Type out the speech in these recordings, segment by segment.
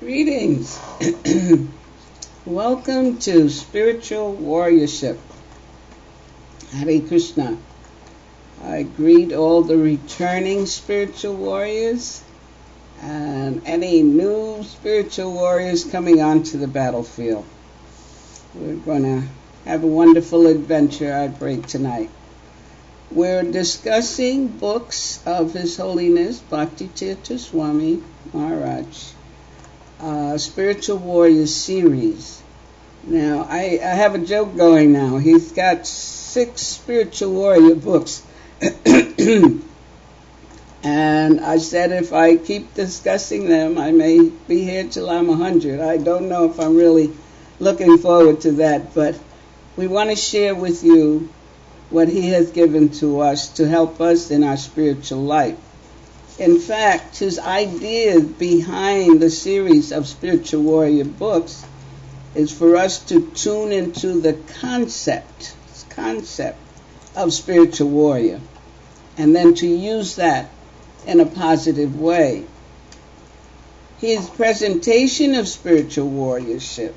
Greetings. Welcome to Spiritual Warriorship. Hare Krishna. I greet all the returning spiritual warriors and any new spiritual warriors coming onto the battlefield. We're going to have a wonderful adventure, I pray, tonight. We're discussing books of His Holiness Bhaktitirtha Swami Maharaj. Spiritual Warriors series. Now, I have a joke going now. He's got 6 spiritual warrior books. And I said if I keep discussing them, I may be here till I'm 100. I don't know if I'm really looking forward to that, but we want to share with you what he has given to us to help us in our spiritual life. In fact, his idea behind the series of spiritual warrior books is for us to tune into the concept of spiritual warrior, and then to use that in a positive way. His presentation of spiritual warriorship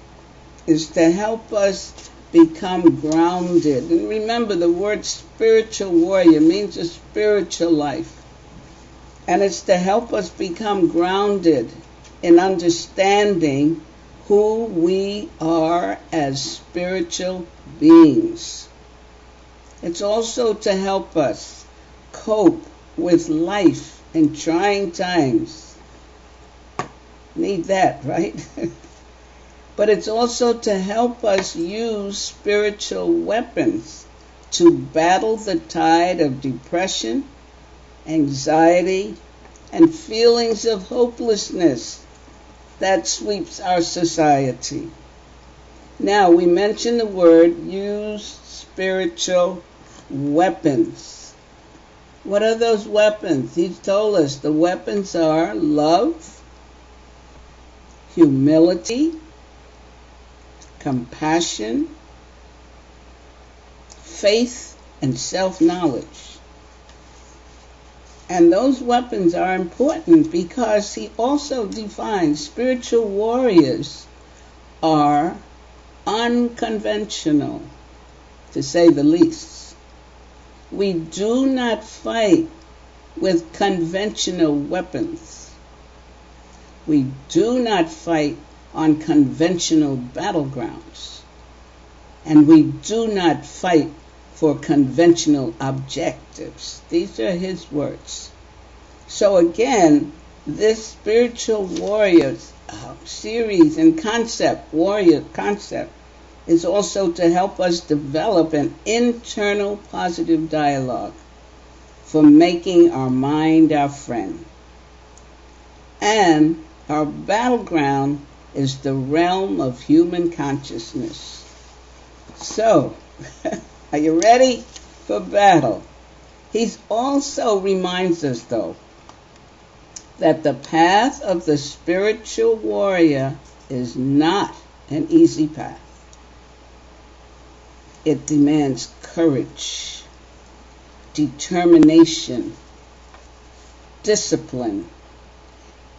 is to help us become grounded. And remember, the word spiritual warrior means a spiritual life. And it's to help us become grounded in understanding who we are as spiritual beings. It's also to help us cope with life in trying times. Need that, right? But it's also to help us use spiritual weapons to battle the tide of depression, anxiety, and feelings of hopelessness that sweeps our society. Now, we mentioned the word use spiritual weapons. What are those weapons? He's told us the weapons are love, humility, compassion, faith, and self-knowledge. And those weapons are important because he also defines spiritual warriors are unconventional, to say the least. We do not fight with conventional weapons. We do not fight on conventional battlegrounds. And we do not fight for conventional objectives. These are his words. So again, this spiritual warriors series and warrior concept, is also to help us develop an internal positive dialogue for making our mind our friend. And our battleground is the realm of human consciousness. So, are you ready for battle? He also reminds us, though, that the path of the spiritual warrior is not an easy path. It demands courage, determination, discipline,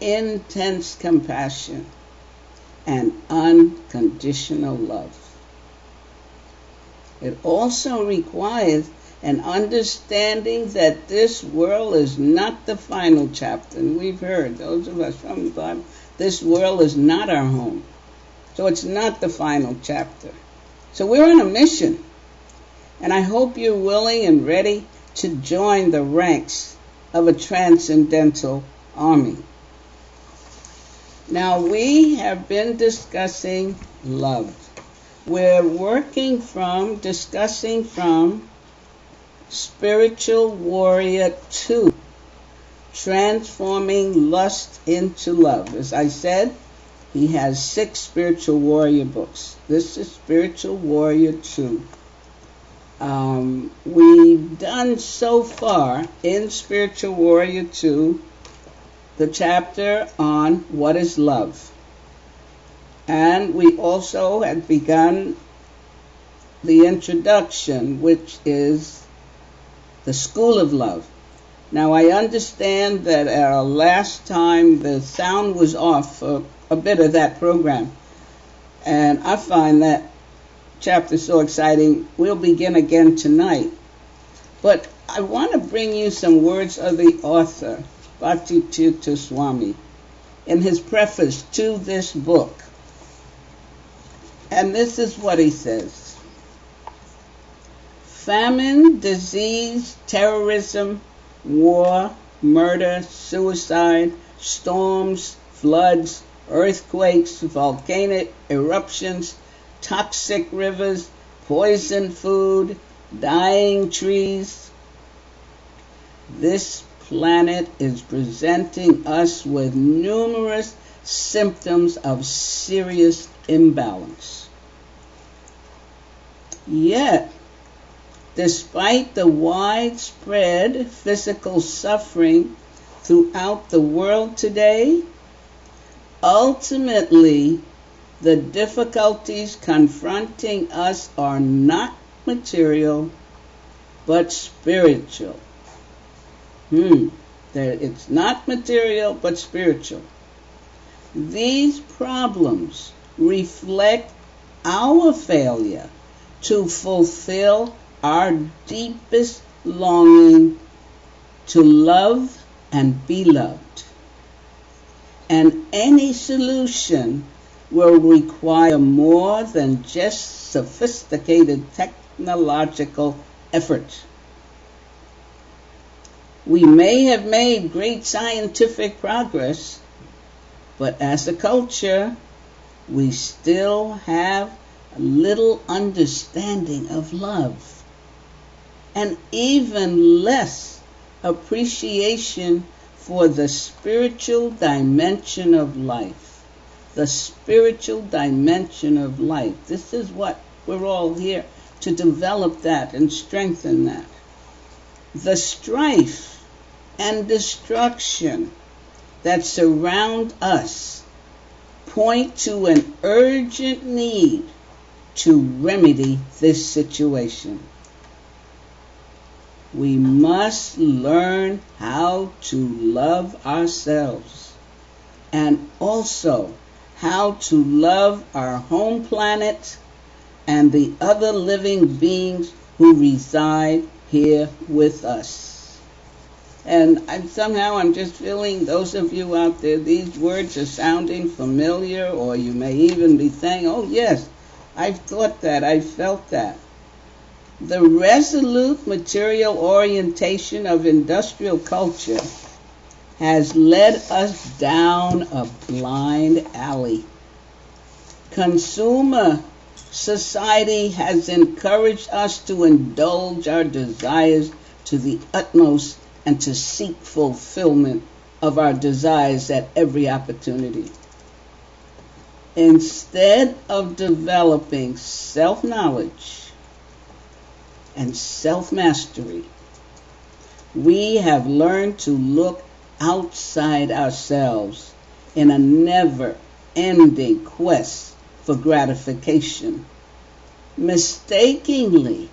intense compassion, and unconditional love. It also requires an understanding that this world is not the final chapter. And we've heard, those of us from the Bible, this world is not our home. So it's not the final chapter. So we're on a mission. And I hope you're willing and ready to join the ranks of a transcendental army. Now, we have been discussing love. We're discussing from Spiritual Warrior 2, Transforming Lust into Love. As I said, he has 6 Spiritual Warrior books. This is Spiritual Warrior 2. We've done so far in Spiritual Warrior 2 the chapter on what is love. And we also had begun the introduction, which is the school of love. Now, I understand that at our last time the sound was off for a bit of that program. And I find that chapter so exciting. We'll begin again tonight. But I want to bring you some words of the author, Bhakti Swami, in his preface to this book. And this is what he says. Famine, disease, terrorism, war, murder, suicide, storms, floods, earthquakes, volcanic eruptions, toxic rivers, poisoned food, dying trees. This planet is presenting us with numerous symptoms of serious imbalance. Yet, despite the widespread physical suffering throughout the world today, ultimately, the difficulties confronting us are not material, but spiritual. It's not material, but spiritual. These problems reflect our failure to fulfill our deepest longing to love and be loved. And any solution will require more than just sophisticated technological effort. We may have made great scientific progress, but as a culture, we still have a little understanding of love, and even less appreciation for the spiritual dimension of life. The spiritual dimension of life. This is what we're all here to develop that and strengthen that. The strife and destruction that surround us point to an urgent need to remedy this situation. We must learn how to love ourselves and also how to love our home planet and the other living beings who reside here with us. And I'm just feeling, those of you out there, these words are sounding familiar, or you may even be saying, oh yes, I've thought that, I felt that. The resolute material orientation of industrial culture has led us down a blind alley. Consumer society has encouraged us to indulge our desires to the utmost and to seek fulfillment of our desires at every opportunity. Instead of developing self-knowledge and self-mastery, we have learned to look outside ourselves in a never-ending quest for gratification, mistakenly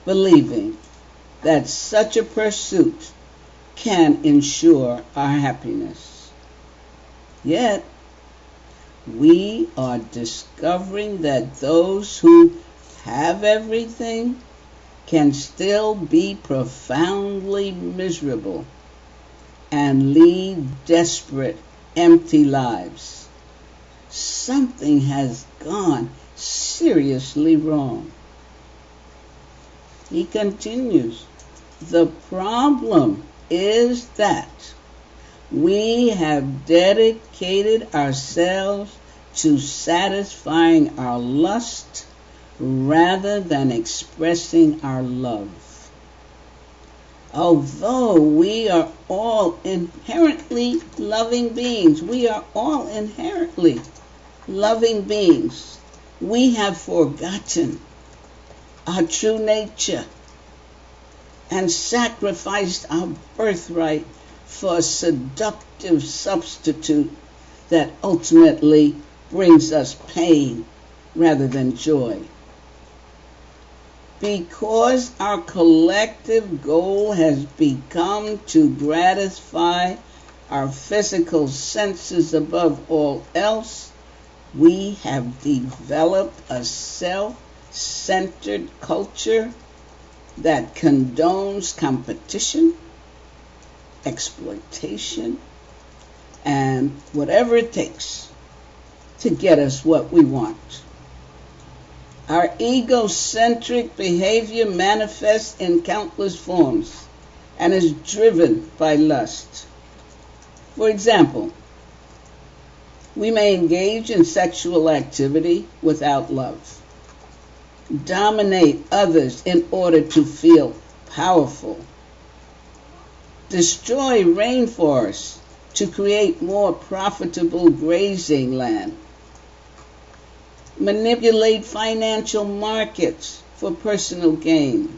believing that such a pursuit can ensure our happiness. Yet, we are discovering that those who have everything can still be profoundly miserable and lead desperate, empty lives. Something has gone seriously wrong. He continues, the problem is that we have dedicated ourselves to satisfying our lust rather than expressing our love. Although we are all inherently loving beings, we have forgotten our true nature and sacrificed our birthright for a seductive substitute that ultimately brings us pain rather than joy. Because our collective goal has become to gratify our physical senses above all else, we have developed a self-centered culture that condones competition, exploitation, and whatever it takes to get us what we want. Our egocentric behavior manifests in countless forms and is driven by lust. For example, we may engage in sexual activity without love, dominate others in order to feel powerful, destroy rainforests to create more profitable grazing land, manipulate financial markets for personal gain,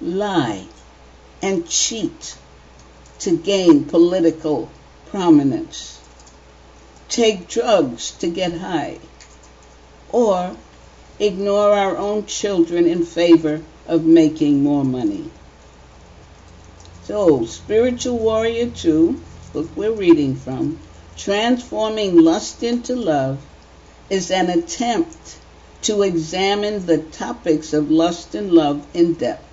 lie and cheat to gain political prominence, take drugs to get high, or ignore our own children in favor of making more money. So, Spiritual Warrior 2, book we're reading from, Transforming Lust into Love, is an attempt to examine the topics of lust and love in depth.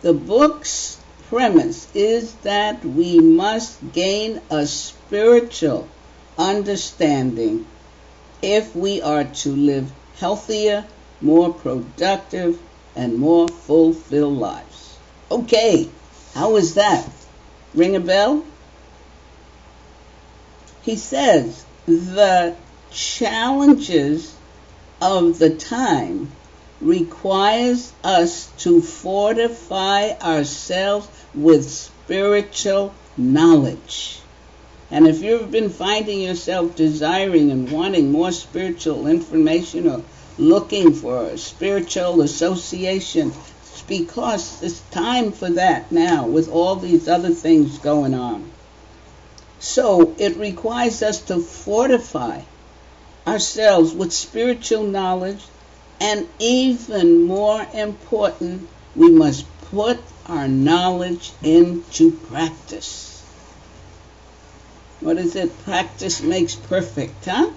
The book's premise is that we must gain a spiritual understanding if we are to live healthier, more productive, and more fulfilled lives. Okay, how is that? Ring a bell? He says, the challenges of the time requires us to fortify ourselves with spiritual knowledge. And if you've been finding yourself desiring and wanting more spiritual information or looking for a spiritual association, it's because it's time for that now with all these other things going on. So it requires us to fortify ourselves with spiritual knowledge, and even more important, we must put our knowledge into practice. What is it? Practice makes perfect, huh?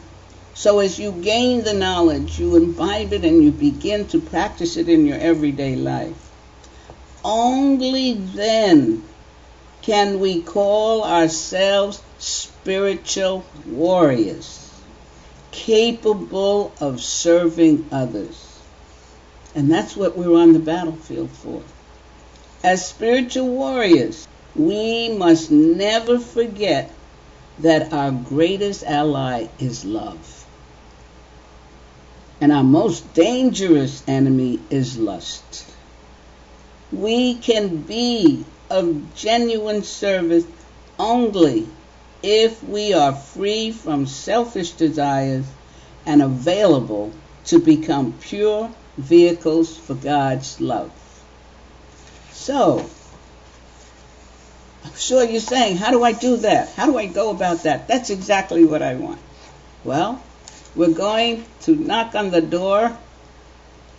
So as you gain the knowledge, you imbibe it and you begin to practice it in your everyday life. Only then can we call ourselves spiritual warriors, capable of serving others. And that's what we're on the battlefield for. As spiritual warriors, we must never forget that our greatest ally is love. And our most dangerous enemy is lust. We can be of genuine service only if we are free from selfish desires and available to become pure vehicles for God's love. So, I'm sure you're saying, how do I do that? How do I go about that? That's exactly what I want. Well, we're going to knock on the door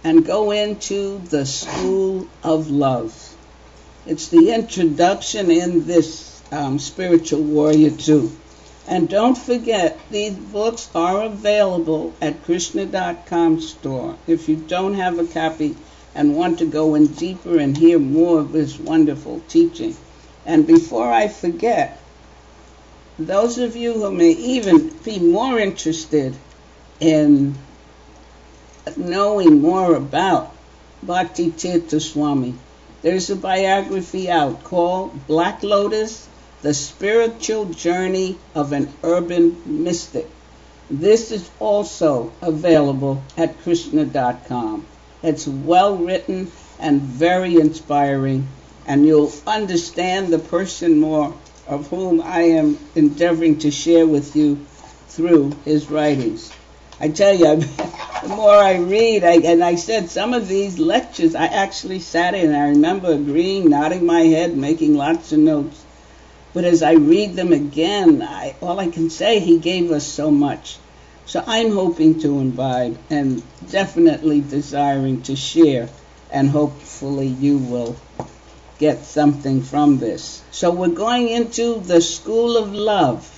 and go into the School of Love. It's the introduction in this Spiritual Warrior 2. And don't forget, these books are available at Krishna.com store. If you don't have a copy and want to go in deeper and hear more of this wonderful teaching. And before I forget, those of you who may even be more interested in knowing more about Bhakti Tirtha Swami, there's a biography out called Black Lotus, The Spiritual Journey of an Urban Mystic. This is also available at Krishna.com. It's well written and very inspiring, and you'll understand the person more of whom I am endeavoring to share with you through his writings. I tell you, the more I read, and I said some of these lectures, I actually sat in, I remember agreeing, nodding my head, making lots of notes. But as I read them again, all I can say, he gave us so much. So I'm hoping to imbibe and definitely desiring to share, and hopefully you will get something from this. So we're going into the school of love.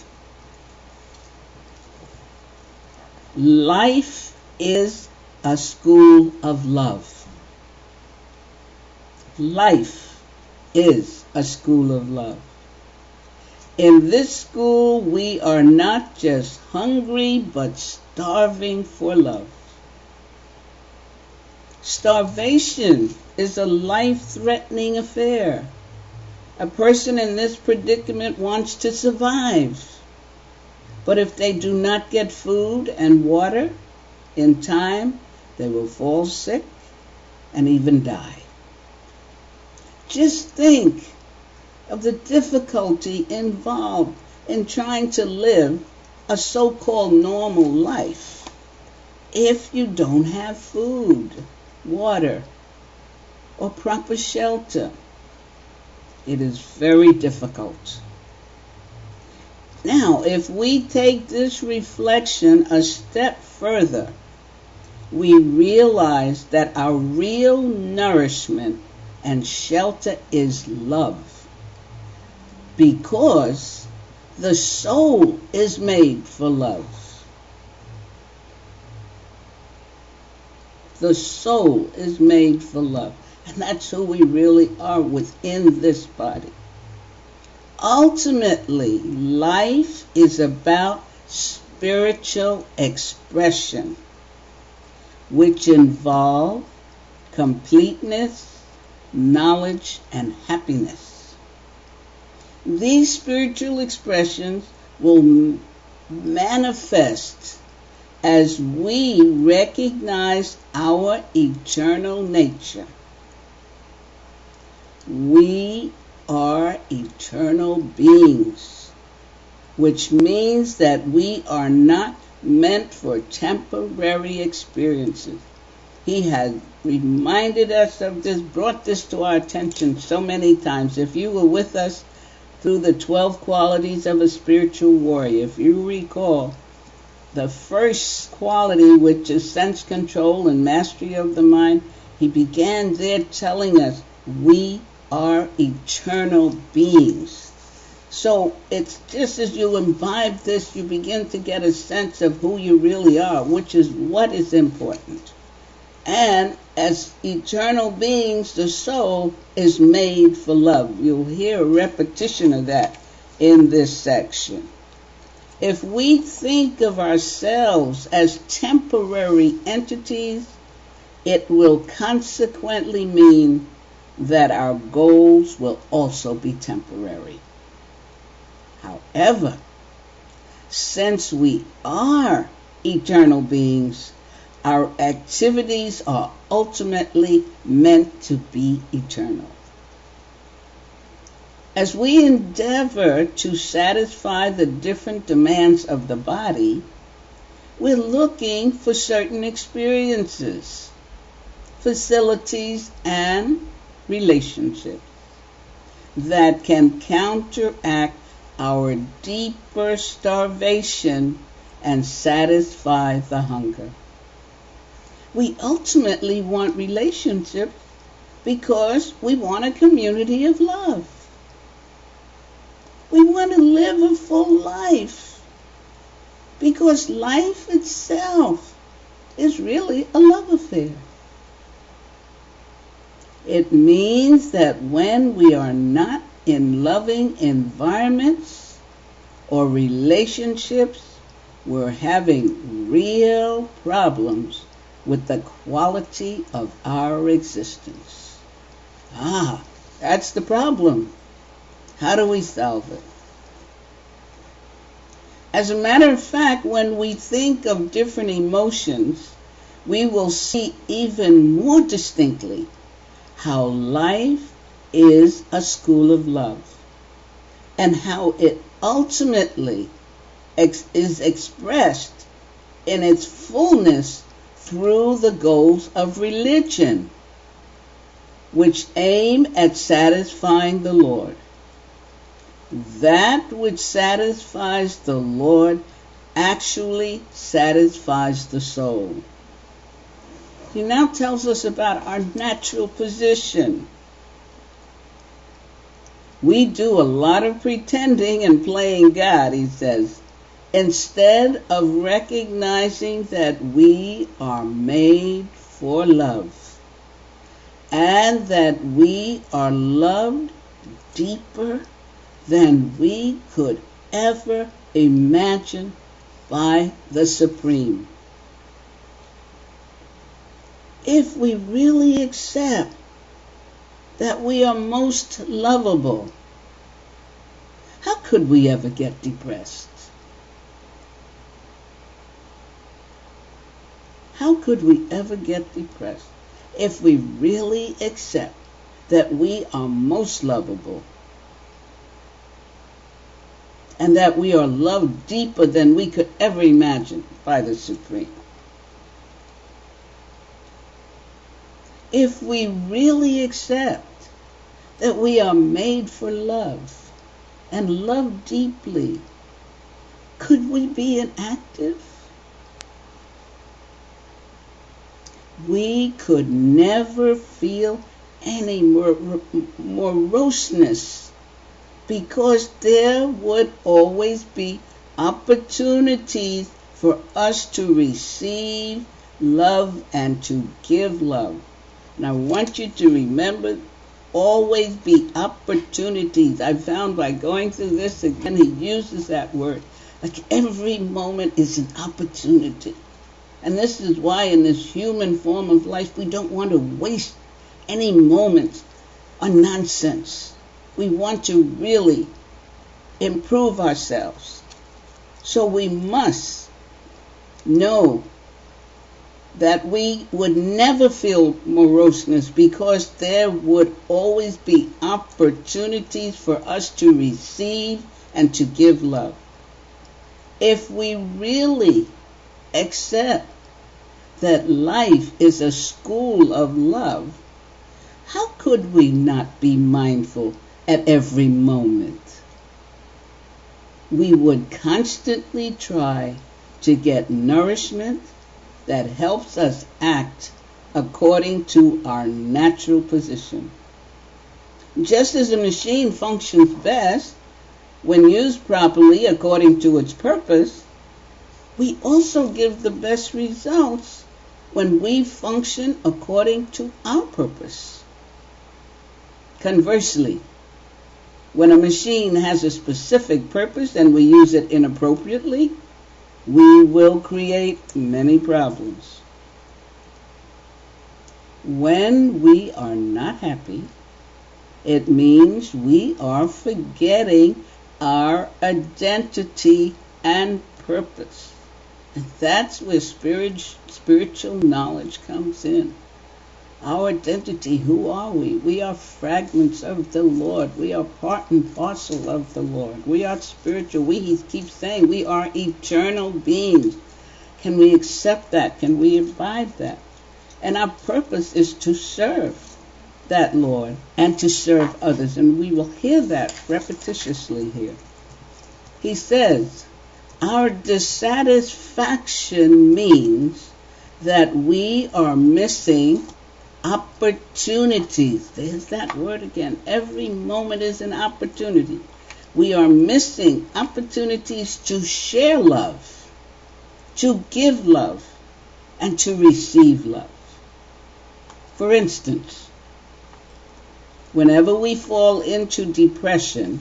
Life is a school of love. Life is a school of love. In this school, we are not just hungry, but starving for love. Starvation is a life-threatening affair. A person in this predicament wants to survive. But if they do not get food and water in time, they will fall sick and even die. Just think of the difficulty involved in trying to live a so-called normal life if you don't have food, water, or proper shelter. It is very difficult. Now, if we take this reflection a step further, we realize that our real nourishment and shelter is love, because the soul is made for love. The soul is made for love, and that's who we really are within this body. Ultimately, life is about spiritual expression, which involve completeness, knowledge, and happiness. These spiritual expressions will manifest as we recognize our eternal nature. We are eternal beings, which means that we are not meant for temporary experiences. He has reminded us of this, brought this to our attention so many times. If you were with us through the 12 qualities of a spiritual warrior, if you recall, the first quality, which is sense control and mastery of the mind, he began there telling us we are eternal beings. So it's just as you imbibe this, you begin to get a sense of who you really are, which is what is important. And as eternal beings, the soul is made for love. You'll hear a repetition of that in this section. If we think of ourselves as temporary entities, it will consequently mean that our goals will also be temporary. However, since we are eternal beings, our activities are ultimately meant to be eternal. As we endeavor to satisfy the different demands of the body, we're looking for certain experiences, facilities, and relationships that can counteract our deeper starvation and satisfy the hunger. We ultimately want relationships because we want a community of love. We want to live a full life because life itself is really a love affair. It means that when we are not in loving environments or relationships, we're having real problems with the quality of our existence. That's the problem. How do we solve it? As a matter of fact, when we think of different emotions, we will see even more distinctly how life is a school of love and how it ultimately is expressed in its fullness through the goals of religion, which aim at satisfying the Lord. That which satisfies the Lord actually satisfies the soul. He now tells us about our natural position. We do a lot of pretending and playing God, he says, instead of recognizing that we are made for love and that we are loved deeper than we could ever imagine by the Supreme. If we really accept that we are most lovable, how could we ever get depressed? How could we ever get depressed if we really accept that we are most lovable and that we are loved deeper than we could ever imagine by the Supreme? If we really accept that we are made for love and love deeply, could we be inactive? We could never feel any moroseness because there would always be opportunities for us to receive love and to give love. And I want you to remember, always be opportunities. I found by going through this again, he uses that word. Like every moment is an opportunity. And this is why in this human form of life, we don't want to waste any moments on nonsense. We want to really improve ourselves. So we must know that we would never feel moroseness because there would always be opportunities for us to receive and to give love. If we really accept that life is a school of love, how could we not be mindful at every moment? We would constantly try to get nourishment that helps us act according to our natural position. Just as a machine functions best when used properly according to its purpose, we also give the best results when we function according to our purpose. Conversely, when a machine has a specific purpose and we use it inappropriately, we will create many problems. When we are not happy, it means we are forgetting our identity and purpose. And that's where spiritual knowledge comes in. Our identity, who are we? We are fragments of the Lord. We are part and parcel of the Lord. We are spiritual. He keeps saying we are eternal beings. Can we accept that? Can we abide that? And our purpose is to serve that Lord and to serve others. And we will hear that repetitiously here. He says, our dissatisfaction means that we are missing opportunities. There's that word again. Every moment is an opportunity. We are missing opportunities to share love, to give love, and to receive love. For instance, whenever we fall into depression,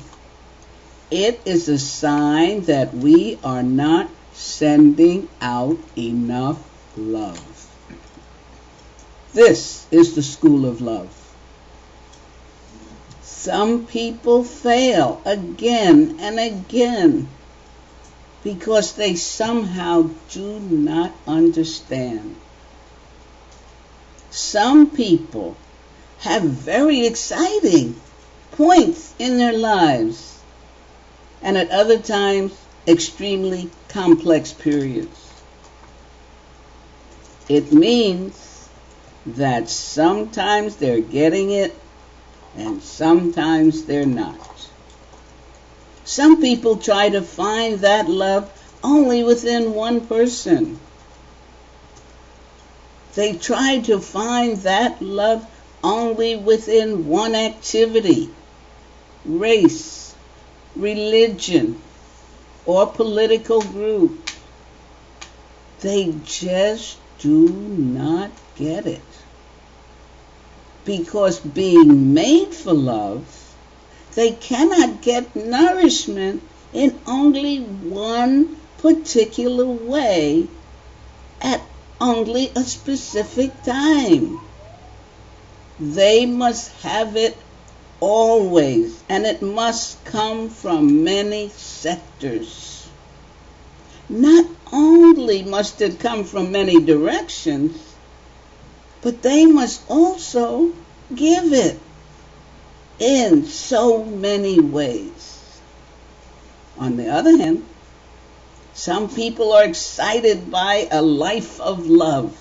it is a sign that we are not sending out enough love. This is the school of love. Some people fail again and again because they somehow do not understand. Some people have very exciting points in their lives, and at other times, extremely complex periods. It means that sometimes they're getting it and sometimes they're not. Some people try to find that love only within one person. They try to find that love only within one activity. race, religion, or political group. They just do not get it. Because being made for love, they cannot get nourishment in only one particular way at only a specific time. They must have it always, and it must come from many sectors. Not only must it come from many directions, but they must also give it in so many ways. On the other hand, some people are excited by a life of love.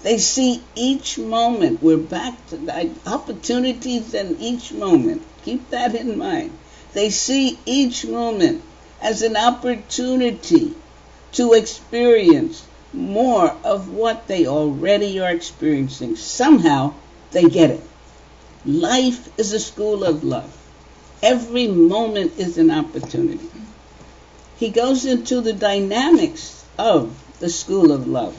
They see each moment. We're back to the opportunities in each moment. Keep that in mind. They see each moment as an opportunity to experience more of what they already are experiencing. Somehow they get it. Life is a school of love. Every moment is an opportunity. He goes into the dynamics of the school of love.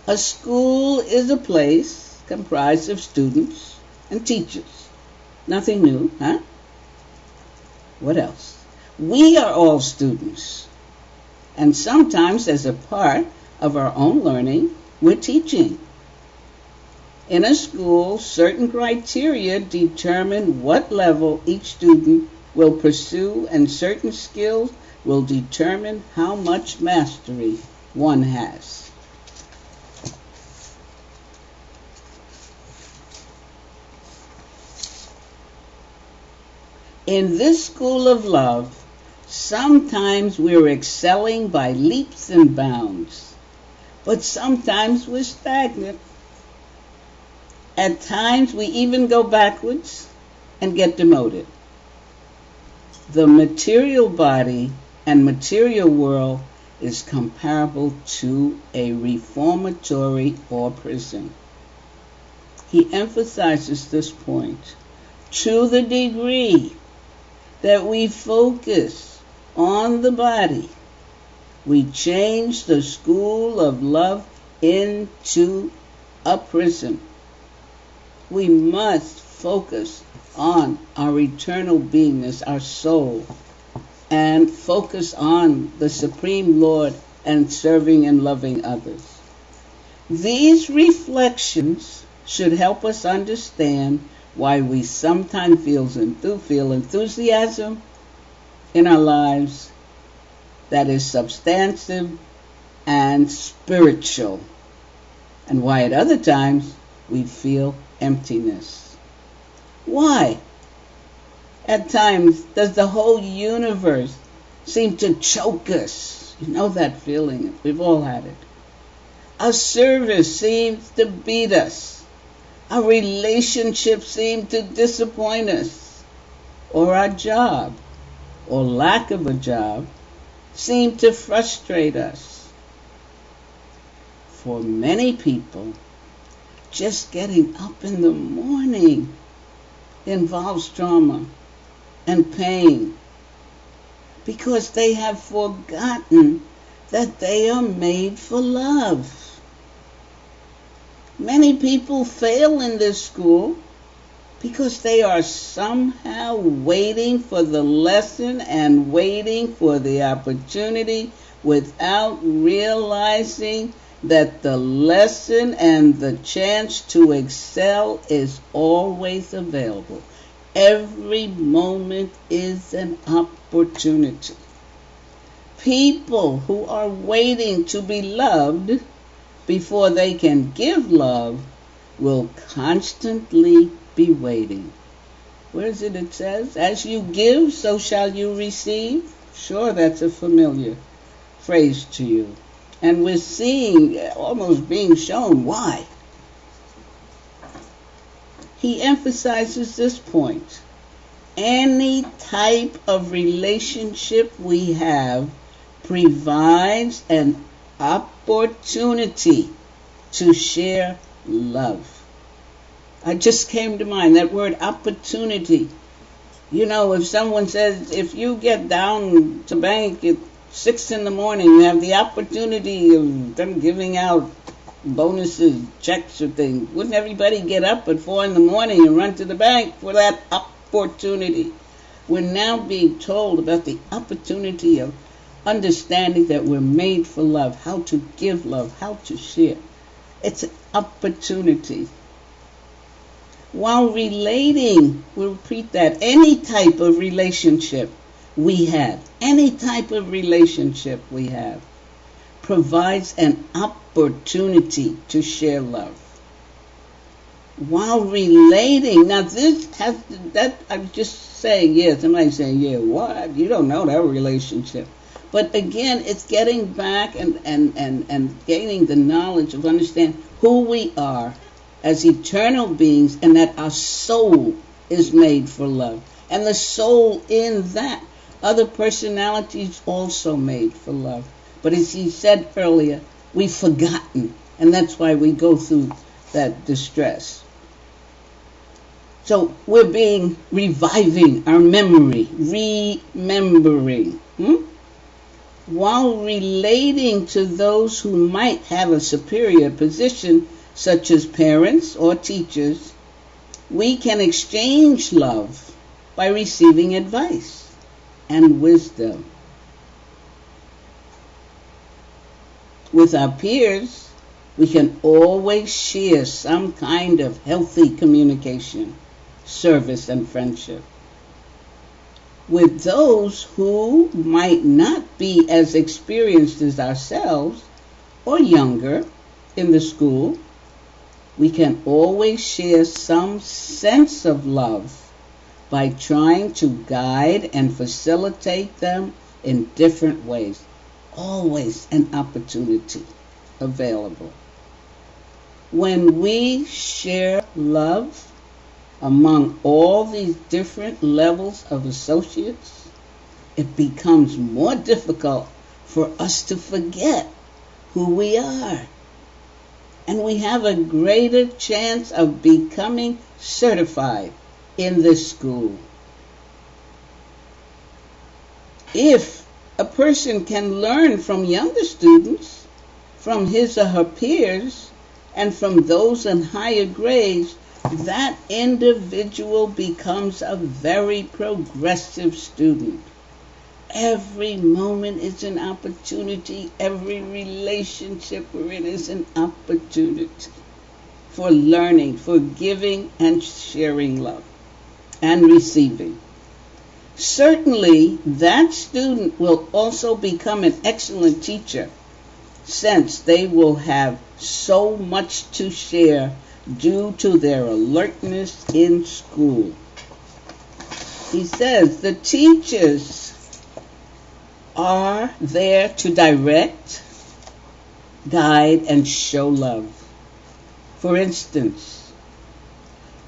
A school is a place comprised of students and teachers. Nothing new, huh? What else? We are all students. And sometimes as a part of our own learning, we're teaching. In a school, certain criteria determine what level each student will pursue, and certain skills will determine how much mastery one has. In this school of love, sometimes we're excelling by leaps and bounds, but sometimes we're stagnant. At times we even go backwards and get demoted. The material body and material world is comparable to a reformatory or prison. He emphasizes this point. To the degree that we focus on the body, we change the school of love into a prison. We must focus on our eternal beingness, our soul, and focus on the Supreme Lord and serving and loving others. These reflections should help us understand why we sometimes feel enthusiasm in our lives that is substantive and spiritual, and why at other times we feel emptiness. Why? At times does the whole universe seem to choke us? You know that feeling. We've all had it. Our service seems to beat us. Our relationships seem to disappoint us. Or our job, or lack of a job, seem to frustrate us. For many people, just getting up in the morning involves trauma and pain because they have forgotten that they are made for love. Many people fail in this school because they are somehow waiting for the lesson and waiting for the opportunity without realizing that the lesson and the chance to excel is always available. Every moment is an opportunity. People who are waiting to be loved before they can give love will constantly be waiting. Where is it? It says, as you give, so shall you receive. Sure, that's a familiar phrase to you. And we're seeing, almost being shown why. He emphasizes this point. Any type of relationship we have provides an opportunity to share love. I just came to mind that word opportunity. You know, if someone says, if you get down to bank at 6 in the morning, you have the opportunity of them giving out bonuses, checks or things. Wouldn't everybody get up at 4 in the morning and run to the bank for that opportunity? We're now being told about the opportunity of understanding that we're made for love, how to give love, how to share. It's an opportunity. While relating, we'll repeat that, any type of relationship we have, provides an opportunity to share love. While relating, now this has, that I'm just saying, yeah, somebody's saying, yeah, what? You don't know that relationship. But again, it's getting back and gaining the knowledge of understanding who we are as eternal beings, and that our soul is made for love. And the soul in that, other personalities also made for love. But as he said earlier, we've forgotten, and that's why we go through that distress. So we're reviving our memory, remembering. While relating to those who might have a superior position, such as parents or teachers, we can exchange love by receiving advice and wisdom. With our peers, we can always share some kind of healthy communication, service, and friendship. With those who might not be as experienced as ourselves or younger in the school, we can always share some sense of love by trying to guide and facilitate them in different ways. Always an opportunity available. When we share love among all these different levels of associates, it becomes more difficult for us to forget who we are. And we have a greater chance of becoming certified in this school. If a person can learn from younger students, from his or her peers, and from those in higher grades, that individual becomes a very progressive student. Every moment is an opportunity. Every relationship we're in is an opportunity for learning, for giving and sharing love and receiving. Certainly, that student will also become an excellent teacher, since they will have so much to share due to their alertness in school. He says the teachers are there to direct, guide, and show love. For instance,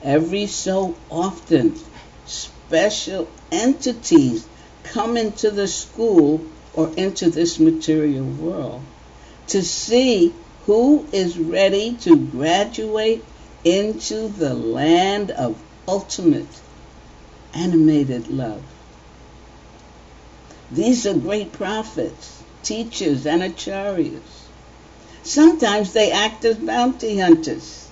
every so often, special entities come into the school or into this material world to see who is ready to graduate into the land of ultimate animated love. These are great prophets, teachers, and acharyas. Sometimes they act as bounty hunters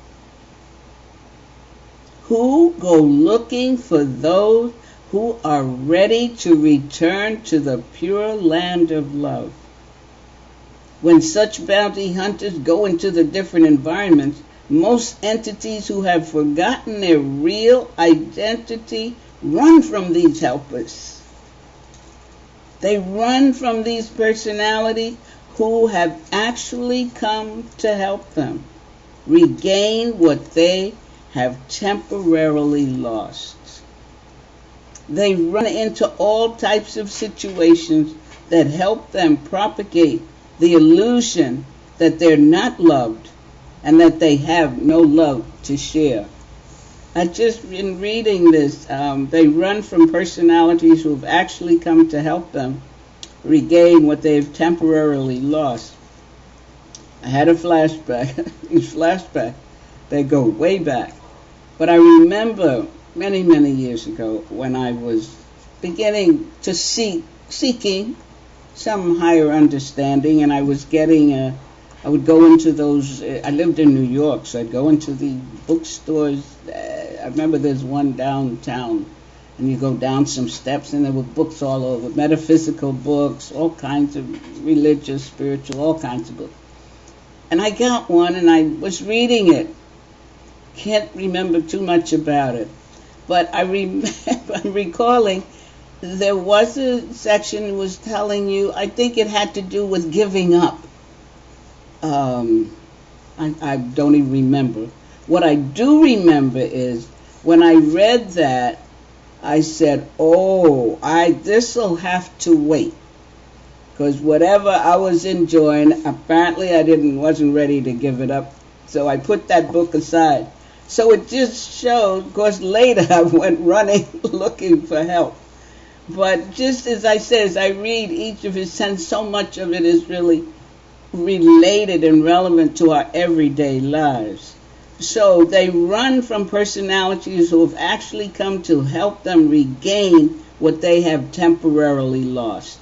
who go looking for those who are ready to return to the pure land of love. When such bounty hunters go into the different environments, most entities who have forgotten their real identity run from these helpers. They run from these personalities who have actually come to help them regain what they have temporarily lost. They run into all types of situations that help them propagate the illusion that they're not loved and that they have no love to share. I just been reading this. They run from personalities who have actually come to help them regain what they've temporarily lost. I had a flashback. These flashbacks, they go way back. But I remember many, many years ago when I was beginning to seeking some higher understanding, and I was getting I would go into those, I lived in New York, so I'd go into the bookstores. I remember there's one downtown, and you go down some steps, and there were books all over, metaphysical books, all kinds of religious, spiritual, all kinds of books. And I got one, and I was reading it. Can't remember too much about it, but I'm recalling there was a section that was telling you, I think it had to do with giving up. I don't even remember. What I do remember is when I read that, I said, "Oh, this'll have to wait," because whatever I was enjoying, apparently I wasn't ready to give it up. So I put that book aside. So it just showed, of course, later I went running looking for help. But just as I said, as I read each of his sentences, so much of it is really related and relevant to our everyday lives. So they run from personalities who have actually come to help them regain what they have temporarily lost.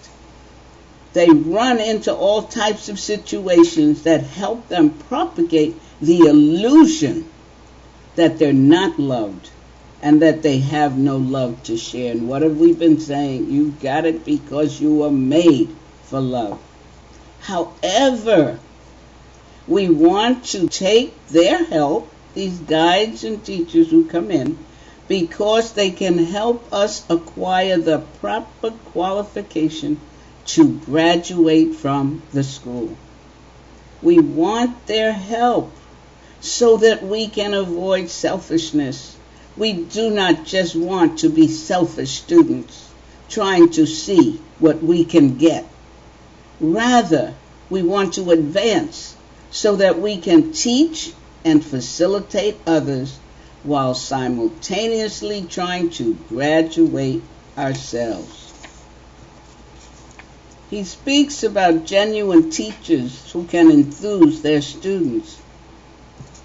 They run into all types of situations that help them propagate the illusion that they're not loved and that they have no love to share. And what have we been saying? You got it because you were made for love. However, we want to take their help, these guides and teachers who come in, because they can help us acquire the proper qualification to graduate from the school. We want their help so that we can avoid selfishness. We do not just want to be selfish students trying to see what we can get. Rather, we want to advance so that we can teach and facilitate others while simultaneously trying to graduate ourselves. He speaks about genuine teachers who can enthuse their students.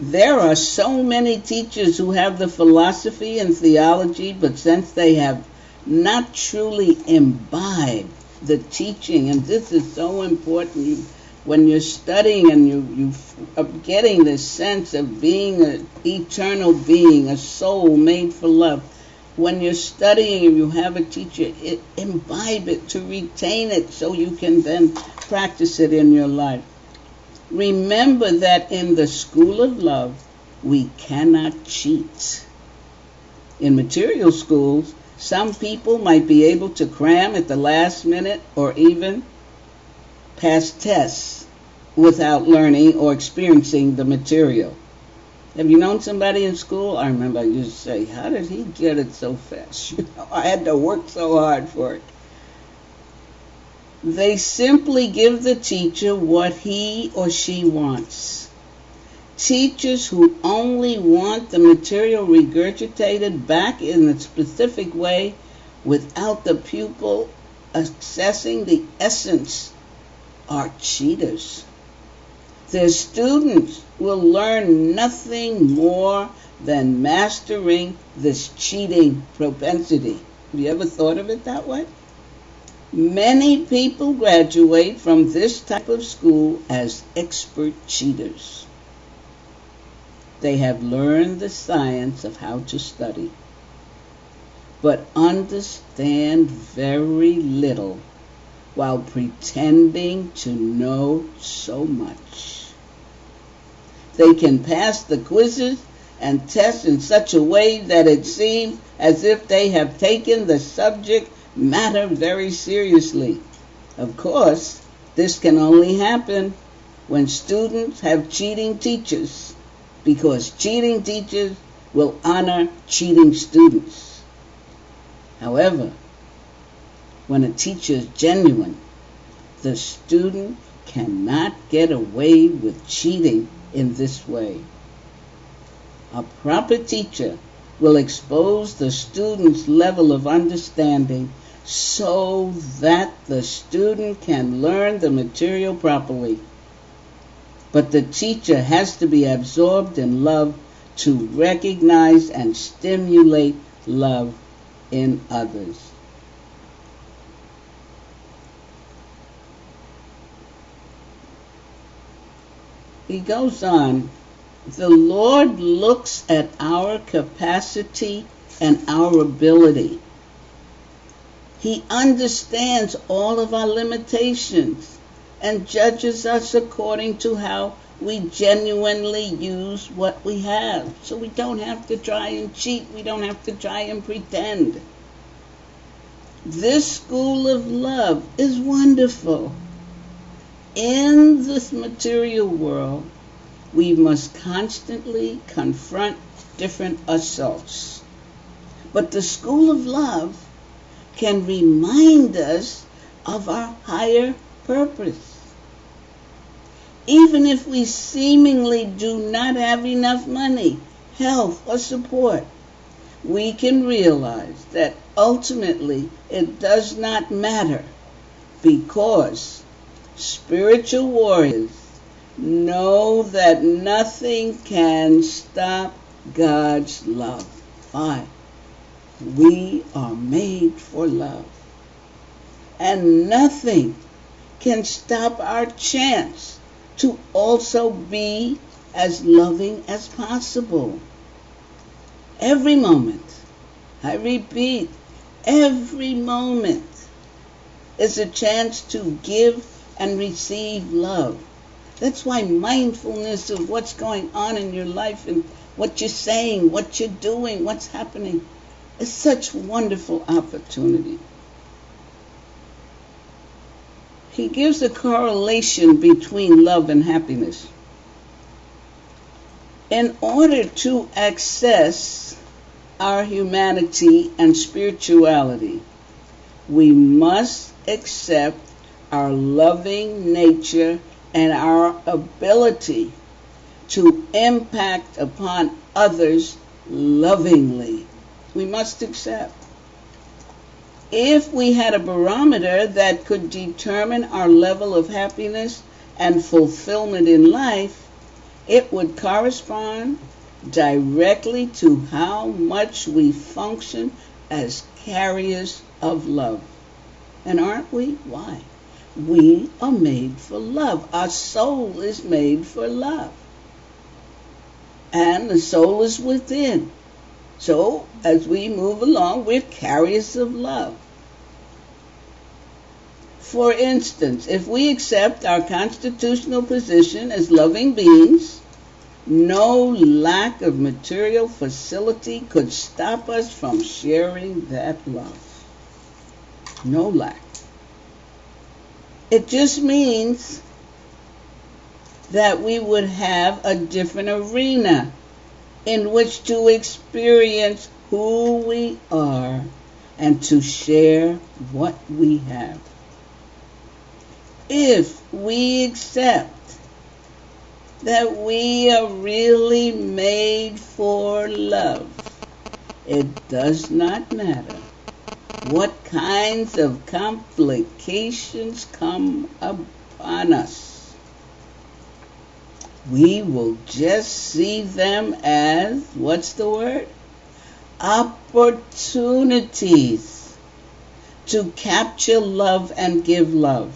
There are so many teachers who have the philosophy and theology, but since they have not truly imbibed the teaching, and this is so important, when you're studying and you are getting this sense of being an eternal being, a soul made for love. When you're studying and you have a teacher, imbibe it to retain it so you can then practice it in your life. Remember that in the school of love, we cannot cheat. In material schools, some people might be able to cram at the last minute or even pass tests without learning or experiencing the material. Have you known somebody in school? I remember I used to say, how did he get it so fast? I had to work so hard for it. They simply give the teacher what he or she wants. Teachers who only want the material regurgitated back in a specific way without the pupil accessing the essence are cheaters. Their students will learn nothing more than mastering this cheating propensity. Have you ever thought of it that way? Many people graduate from this type of school as expert cheaters. They have learned the science of how to study, but understand very little while pretending to know so much. They can pass the quizzes and tests in such a way that it seems as if they have taken the subject matter very seriously. Of course, this can only happen when students have cheating teachers, because cheating teachers will honor cheating students. However, when a teacher is genuine, the student cannot get away with cheating in this way. A proper teacher will expose the student's level of understanding so that the student can learn the material properly. But the teacher has to be absorbed in love to recognize and stimulate love in others. He goes on, the Lord looks at our capacity and our ability. He understands all of our limitations and judges us according to how we genuinely use what we have. So we don't have to try and cheat. We don't have to try and pretend. This school of love is wonderful. In this material world, we must constantly confront different assaults. But the school of love can remind us of our higher purpose. Even if we seemingly do not have enough money, health, or support, we can realize that ultimately it does not matter, because spiritual warriors know that nothing can stop God's love. Why? We are made for love. And nothing can stop our chance to also be as loving as possible. Every moment, I repeat, every moment is a chance to give and receive love. That's why mindfulness of what's going on in your life and what you're saying, what you're doing, what's happening is such a wonderful opportunity. He gives a correlation between love and happiness. In order to access our humanity and spirituality, we must accept our loving nature and our ability to impact upon others lovingly. We must accept. If we had a barometer that could determine our level of happiness and fulfillment in life, it would correspond directly to how much we function as carriers of love. And aren't we? Why? We are made for love. Our soul is made for love. And the soul is within. So, as we move along, we're carriers of love. For instance, if we accept our constitutional position as loving beings, no lack of material facility could stop us from sharing that love. No lack. It just means that we would have a different arena in which to experience who we are and to share what we have. If we accept that we are really made for love, it does not matter what kinds of complications come upon us. We will just see them as, what's the word? Opportunities to capture love and give love.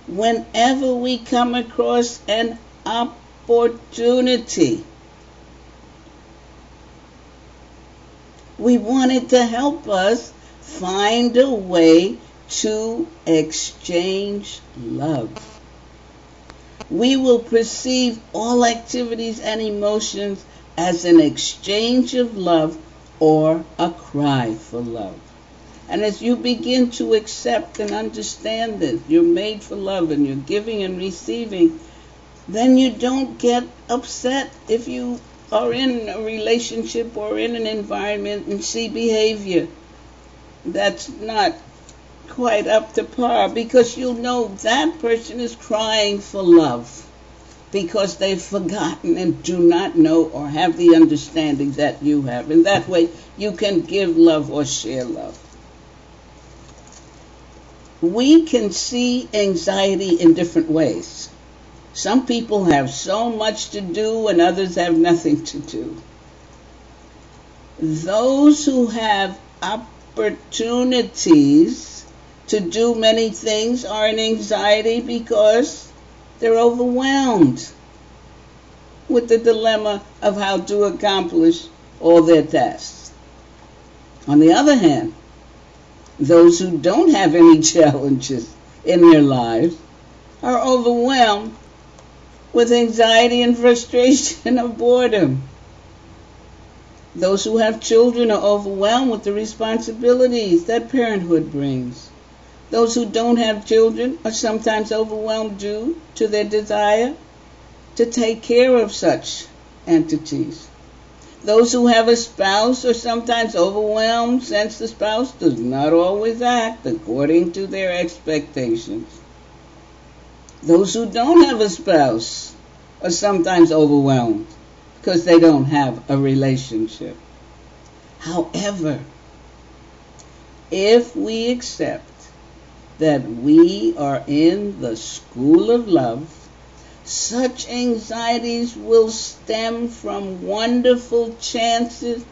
Whenever we come across an opportunity, we want it to help us find a way to exchange love. We will perceive all activities and emotions as an exchange of love or a cry for love. And as you begin to accept and understand this, you're made for love and you're giving and receiving, then you don't get upset if you are in a relationship or in an environment and see behavior that's not quite up to par, because you'll know that person is crying for love because they've forgotten and do not know or have the understanding that you have. And that way you can give love or share love. We can see anxiety in different ways. Some people have so much to do and others have nothing to do. Those who have opportunities to do many things are in anxiety because they're overwhelmed with the dilemma of how to accomplish all their tasks. On the other hand, those who don't have any challenges in their lives are overwhelmed with anxiety and frustration of boredom. Those who have children are overwhelmed with the responsibilities that parenthood brings. Those who don't have children are sometimes overwhelmed due to their desire to take care of such entities. Those who have a spouse are sometimes overwhelmed since the spouse does not always act according to their expectations. Those who don't have a spouse are sometimes overwhelmed because they don't have a relationship. However, if we accept that we are in the school of love, such anxieties will stem from wonderful chances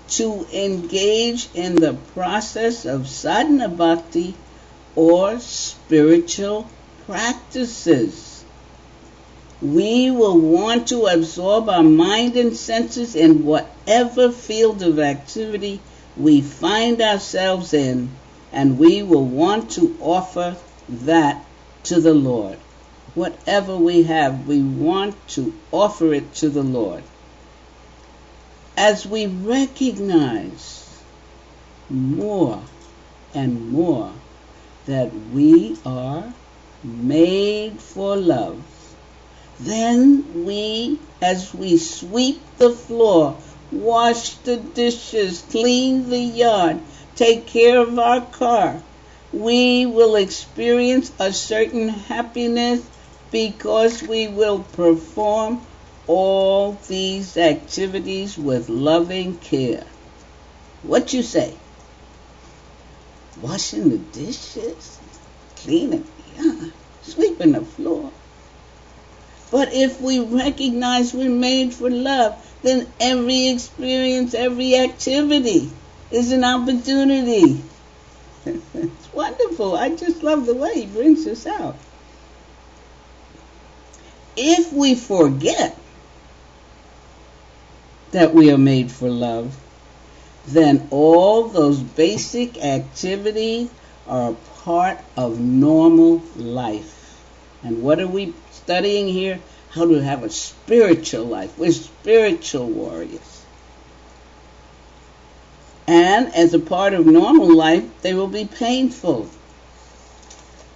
to engage in the process of sadhana bhakti or spiritual practices. We will want to absorb our mind and senses in whatever field of activity we find ourselves in, and we will want to offer that to the Lord. Whatever we have, we want to offer it to the Lord. As we recognize more and more that we are made for love, then we, as we sweep the floor, wash the dishes, clean the yard, take care of our car, we will experience a certain happiness because we will perform all these activities with loving care. What you say? Washing the dishes, cleaning the yard, sweeping the floor. But if we recognize we're made for love, then every experience, every activity is an opportunity. It's wonderful. I just love the way he brings this out. If we forget that we are made for love, then all those basic activities are a part of normal life. And what are we studying here? How to have a spiritual life. We're spiritual warriors. And as a part of normal life, they will be painful.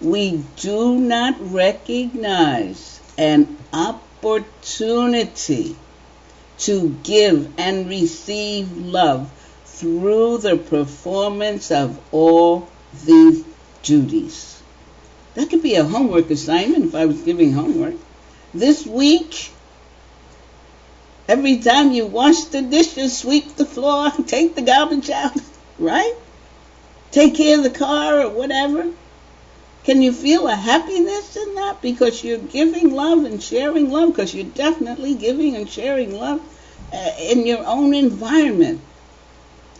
We do not recognize an opportunity to give and receive love through the performance of all these duties. That could be a homework assignment if I was giving homework. This week, every time you wash the dishes, sweep the floor, take the garbage out, right? Take care of the car or whatever. Can you feel a happiness in that? Because you're giving love and sharing love, because you're definitely giving and sharing love in your own environment.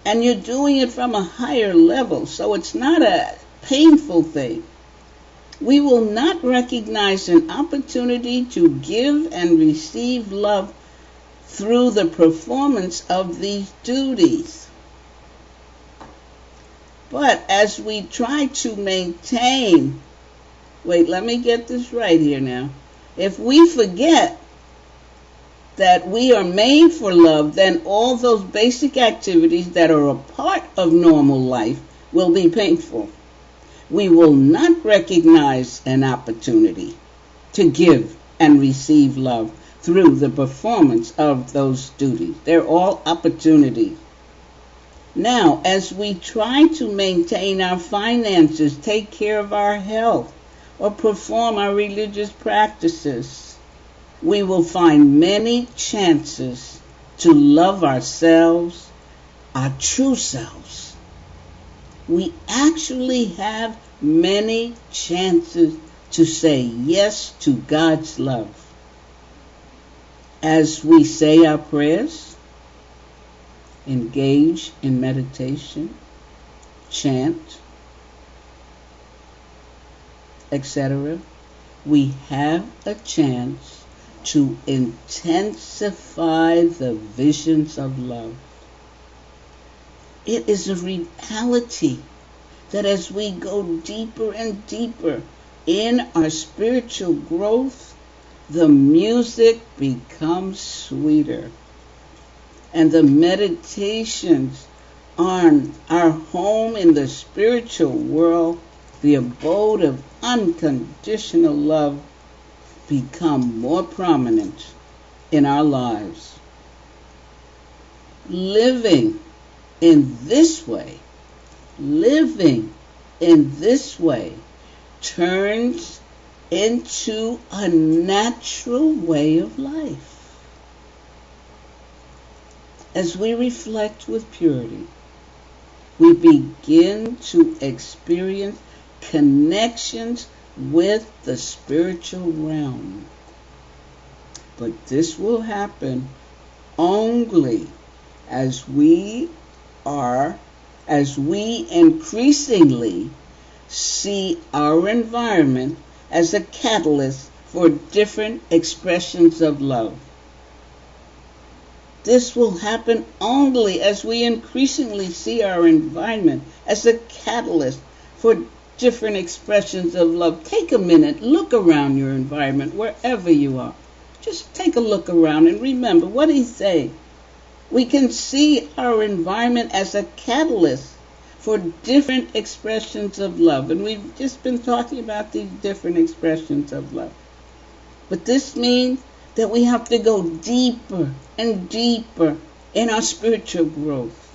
And you're doing it from a higher level, so it's not a painful thing. We will not recognize an opportunity to give and receive love through the performance of these duties. But as we try to maintain, let me get this right here now. If we forget that we are made for love, then all those basic activities that are a part of normal life will be painful. We will not recognize an opportunity to give and receive love through the performance of those duties. They're all opportunities. Now, as we try to maintain our finances, take care of our health, or perform our religious practices, we will find many chances to love ourselves, our true selves. We actually have many chances to say yes to God's love. As we say our prayers, engage in meditation, chant, etc., we have a chance to intensify the visions of love. It is a reality that as we go deeper and deeper in our spiritual growth, the music becomes sweeter. And the meditations on our home in the spiritual world, the abode of unconditional love, become more prominent in our lives. Living in this way turns into a natural way of life. As we reflect with purity, we begin to experience connections with the spiritual realm. But this will happen only as we increasingly see our environment as a catalyst for different expressions of love. This will happen only as we increasingly see our environment as a catalyst for different expressions of love. Take a minute, look around your environment wherever you are. Just take a look around and remember what he said. We can see our environment as a catalyst for different expressions of love. And we've just been talking about these different expressions of love. But this means that we have to go deeper and deeper in our spiritual growth.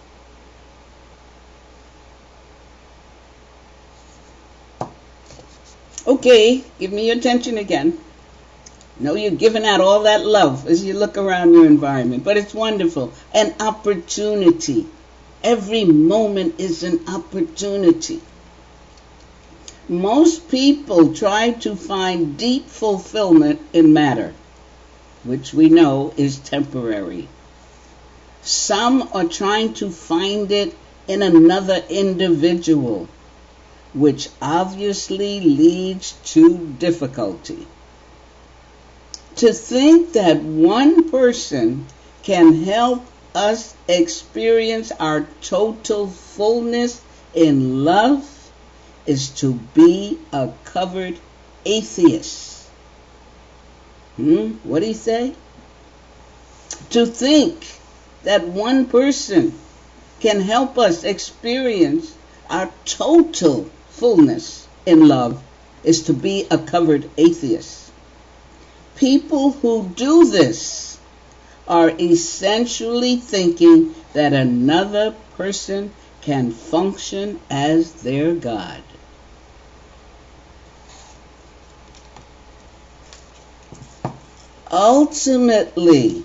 Okay, give me your attention again. No, you're giving out all that love as you look around your environment, but it's wonderful. An opportunity. Every moment is an opportunity. Most people try to find deep fulfillment in matter, which we know is temporary. Some are trying to find it in another individual, which obviously leads to difficulty. To think that one person can help us experience our total fullness in love is to be a covered atheist. What did he say? To think that one person can help us experience our total fullness in love is to be a covered atheist. People who do this are essentially thinking that another person can function as their God. Ultimately,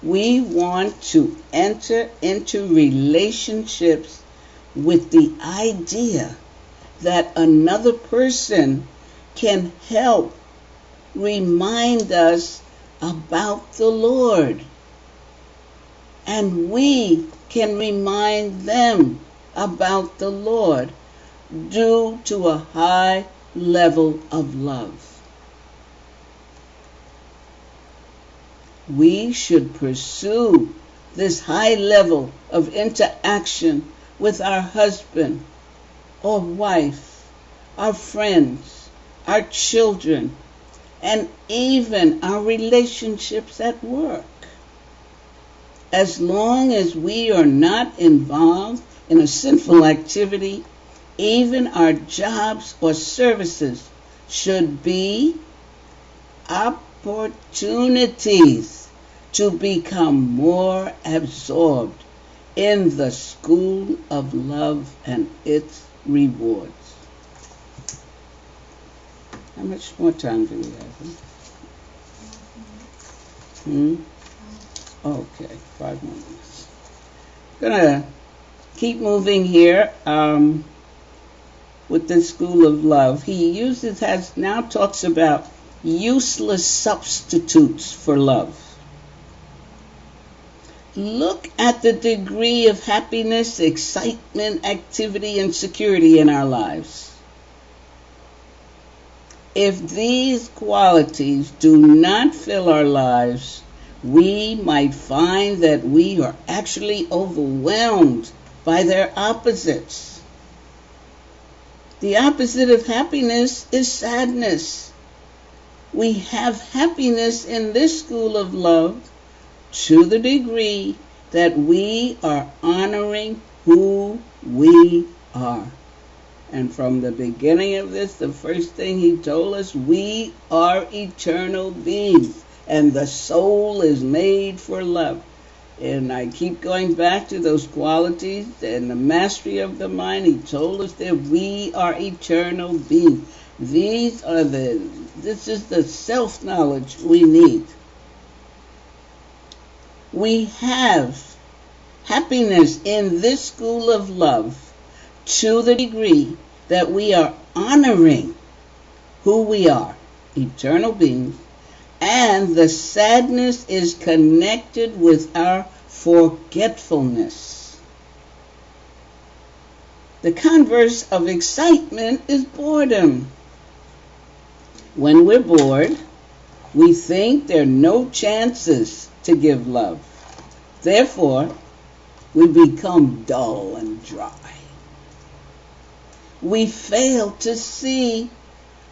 we want to enter into relationships with the idea that another person can help remind us about the Lord, and we can remind them about the Lord due to a high level of love. We should pursue this high level of interaction with our husband or wife, our friends, our children, and even our relationships at work. As long as we are not involved in a sinful activity, even our jobs or services should be opportunities to become more absorbed in the school of love and its rewards. How much more time do we have? Okay, 5 more minutes. Gonna keep moving here. with the school of love. He now talks about useless substitutes for love. Look at the degree of happiness, excitement, activity, and security in our lives. If these qualities do not fill our lives, we might find that we are actually overwhelmed by their opposites. The opposite of happiness is sadness. We have happiness in this school of love to the degree that we are honoring who we are. And from the beginning of this, the first thing he told us, we are eternal beings, and the soul is made for love. And I keep going back to those qualities and the mastery of the mind. He told us that we are eternal beings. This is the self-knowledge we need. We have happiness in this school of love to the degree that we are honoring who we are, eternal beings, and the sadness is connected with our forgetfulness. The converse of excitement is boredom. When we're bored, we think there are no chances to give love. Therefore, we become dull and dry. We fail to see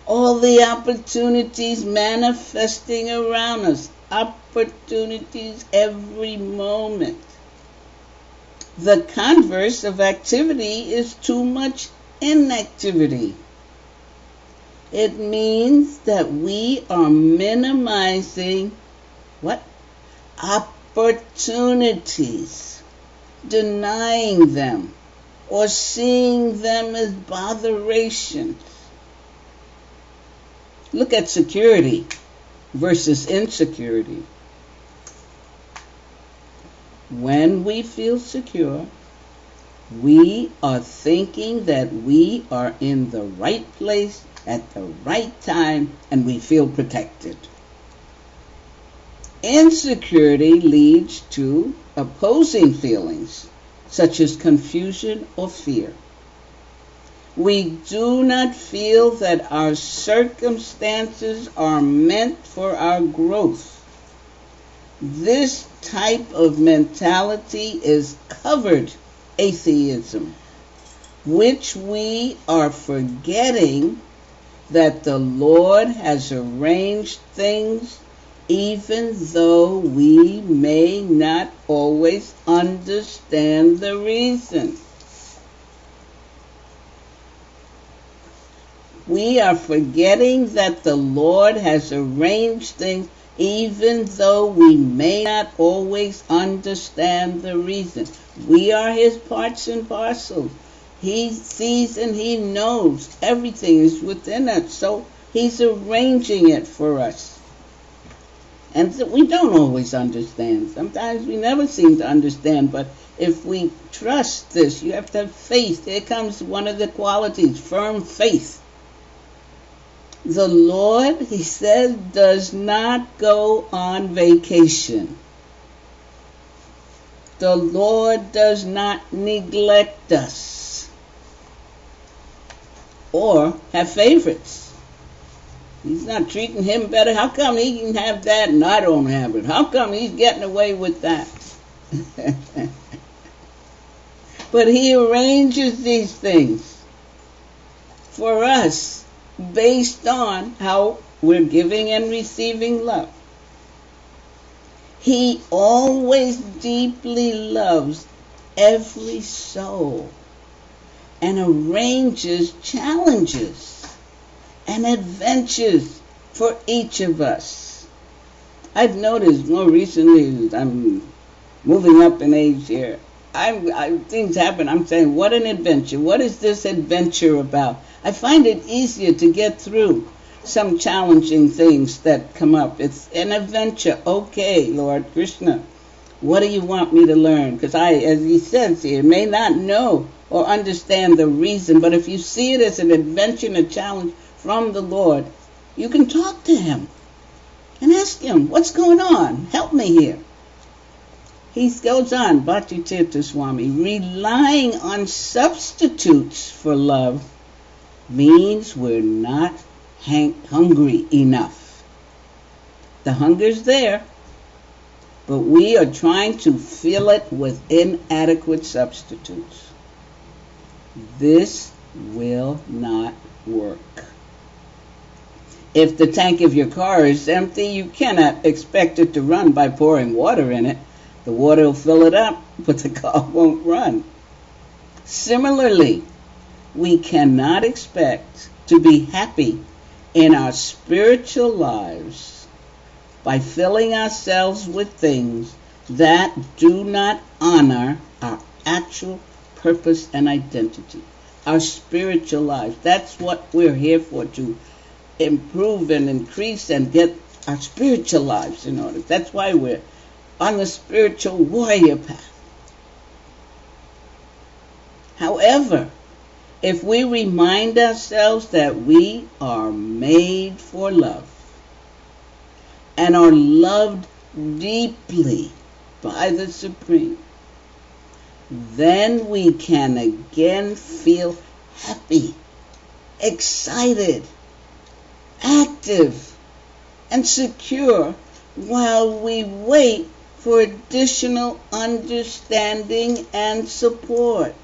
all the opportunities manifesting around us, opportunities every moment. The converse of activity is too much inactivity. It means that we are minimizing what? Opportunities, denying them, or seeing them as botherations. Look at security versus insecurity. When we feel secure, we are thinking that we are in the right place at the right time and we feel protected. Insecurity leads to opposing feelings, such as confusion or fear. We do not feel that our circumstances are meant for our growth. This type of mentality is covered atheism, which we are forgetting that the Lord has arranged things even though we may not always understand the reason. We are forgetting that the Lord has arranged things even though we may not always understand the reason. We are his parts and parcels. He sees and he knows everything is within us, so he's arranging it for us. And so we don't always understand. Sometimes we never seem to understand, but if we trust this, you have to have faith. Here comes one of the qualities, firm faith. The Lord, he says, does not go on vacation. The Lord does not neglect us or have favorites. He's not treating him better. How come he can have that and I don't have it? How come he's getting away with that? But he arranges these things for us based on how we're giving and receiving love. He always deeply loves every soul and arranges challenges and adventures for each of us. I've noticed more recently, I'm moving up in age here, things happen, I'm saying, what an adventure. What is this adventure about? I find it easier to get through some challenging things that come up. It's an adventure. Okay, Lord Krishna, what do you want me to learn? Because as he says here, may not know or understand the reason. But if you see it as an invention, a challenge from the Lord, you can talk to him and ask him, what's going on? Help me here. He goes on, Bhakti-tirtha Swami, relying on substitutes for love means we're not hungry enough. The hunger's there, but we are trying to fill it with inadequate substitutes. This will not work. If the tank of your car is empty, you cannot expect it to run by pouring water in it. The water will fill it up, but the car won't run. Similarly, we cannot expect to be happy in our spiritual lives by filling ourselves with things that do not honor our actual purpose and identity. Our spiritual lives. That's what we're here for, to improve and increase and get our spiritual lives in order. That's why we're on the spiritual warrior path. However, if we remind ourselves that we are made for love and are loved deeply by the Supreme, then we can again feel happy, excited, active, and secure while we wait for additional understanding and support.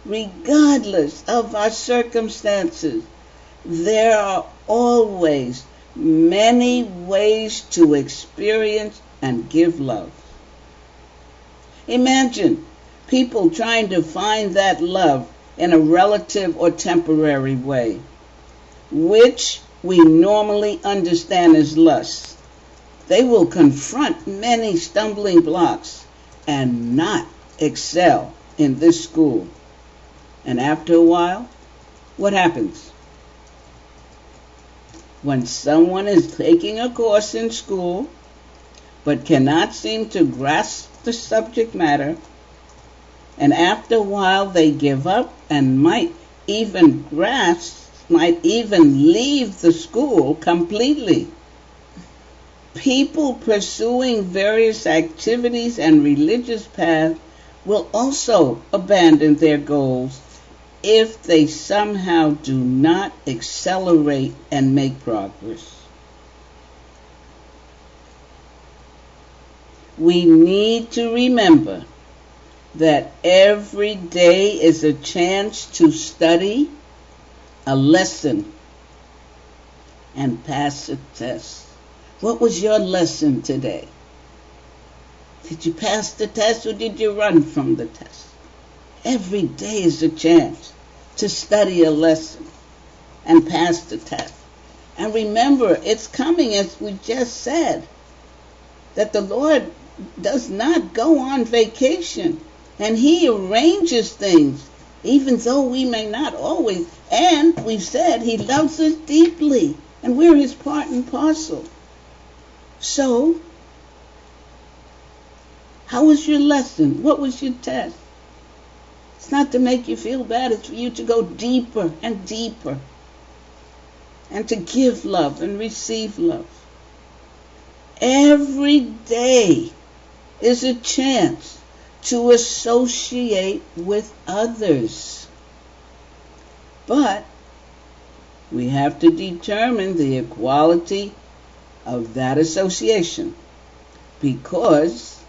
Regardless of our circumstances, there are always many ways to experience and give love. Imagine people trying to find that love in a relative or temporary way, which we normally understand as lust. They will confront many stumbling blocks and not excel in this school. And after a while, what happens? When someone is taking a course in school but cannot seem to grasp the subject matter, and after a while they give up and might even leave the school completely. People pursuing various activities and religious paths will also abandon their goals if they somehow do not accelerate and make progress. We need to remember that every day is a chance to study a lesson and pass a test. What was your lesson today? Did you pass the test or did you run from the test? Every day is a chance to study a lesson and pass the test. And remember, it's coming, as we just said, that the Lord does not go on vacation. And he arranges things, even though we may not always. And we've said he loves us deeply, and we're his part and parcel. So, how was your lesson? What was your test? It's not to make you feel bad. It's for you to go deeper and deeper and to give love and receive love. Every day is a chance to associate with others. But we have to determine the equality of that association, because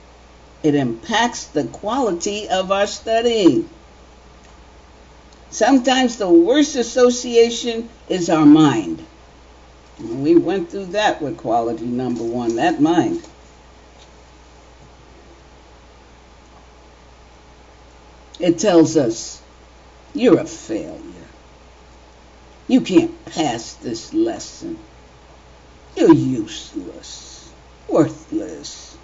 it impacts the quality of our studying. Sometimes the worst association is our mind. And we went through that with quality number one, that mind. It tells us, you're a failure. You can't pass this lesson. You're useless, worthless,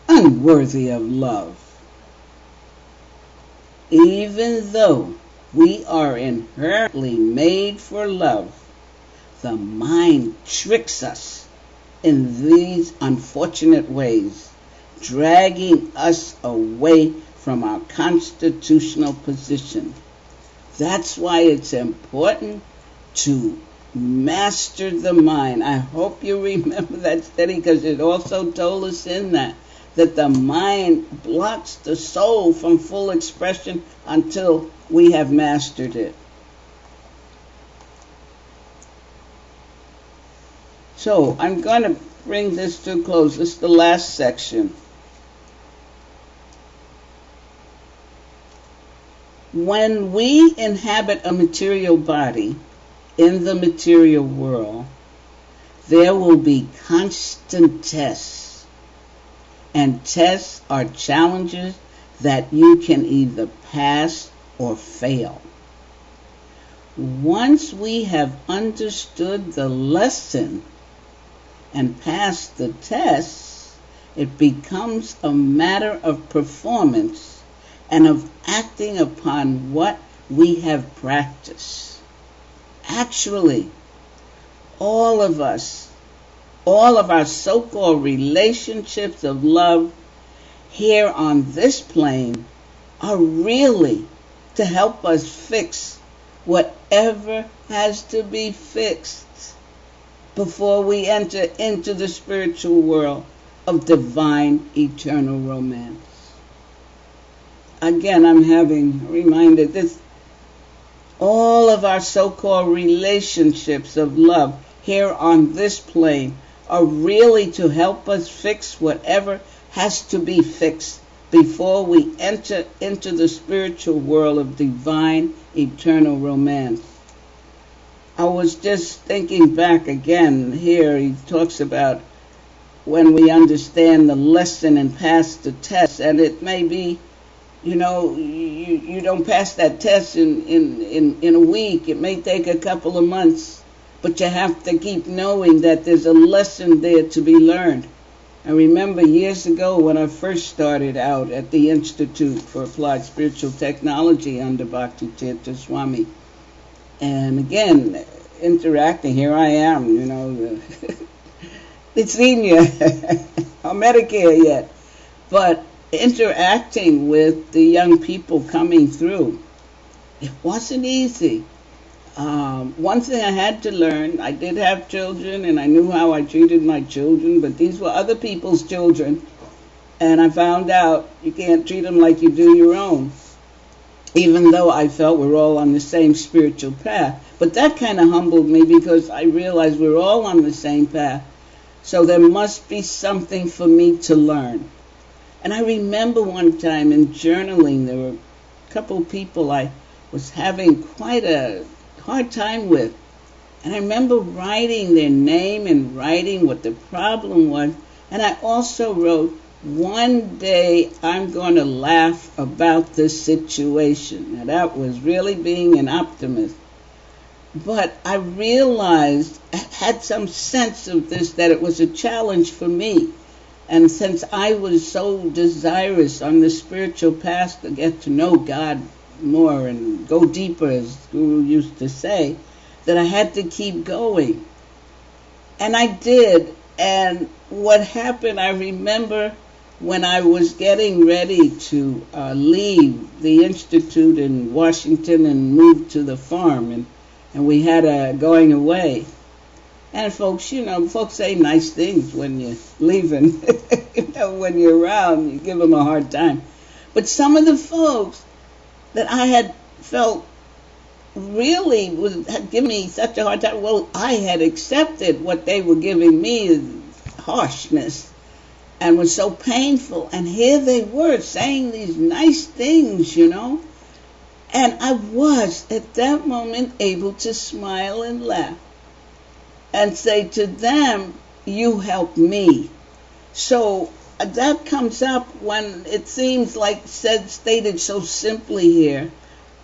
unworthy of love. Even though we are inherently made for love, the mind tricks us in these unfortunate ways, dragging us away from our constitutional position. That's why it's important to master the mind. I hope you remember that study, because it also told us in that the mind blocks the soul from full expression until we have mastered it. So I'm going to bring this to a close. This is the last section. When we inhabit a material body in the material world, there will be constant tests. And tests are challenges that you can either pass or fail. Once we have understood the lesson and passed the tests, it becomes a matter of performance and of acting upon what we have practiced. Actually, all of our so-called relationships of love here on this plane are really to help us fix whatever has to be fixed before we enter into the spiritual world of divine eternal romance. Again, I'm having reminded this. All of our so-called relationships of love here on this plane are really to help us fix whatever has to be fixed before we enter into the spiritual world of divine eternal romance. I was just thinking back again here. He talks about when we understand the lesson and pass the test, and it may be, you don't pass that test in a week. It may take a couple of months, but you have to keep knowing that there's a lesson there to be learned. I remember years ago when I first started out at the Institute for Applied Spiritual Technology under Bhakti Tirtha Swami. And again, interacting, here I am, the senior, on Medicare yet, but interacting with the young people coming through, it wasn't easy. One thing I had to learn, I did have children and I knew how I treated my children, but these were other people's children, and I found out you can't treat them like you do your own, even though I felt we're all on the same spiritual path. But that kind of humbled me, because I realized we're all on the same path, so there must be something for me to learn. And I remember one time in journaling, there were a couple of people I was having quite a hard time with. And I remember writing their name and writing what the problem was. And I also wrote, one day I'm going to laugh about this situation. Now that was really being an optimist. But I realized, I had some sense of this, that it was a challenge for me. And since I was so desirous on the spiritual path to get to know God more and go deeper, as Guru used to say, that I had to keep going. And I did. And what happened, I remember when I was getting ready to leave the Institute in Washington and move to the farm, and we had a going away. And folks, folks say nice things when you're leaving. When you're around, you give them a hard time. But some of the folks that I had felt really had given me such a hard time, well, I had accepted what they were giving me as harshness and was so painful. And here they were saying these nice things, And I was, at that moment, able to smile and laugh and say to them, you helped me. So that comes up when it seems like stated so simply here.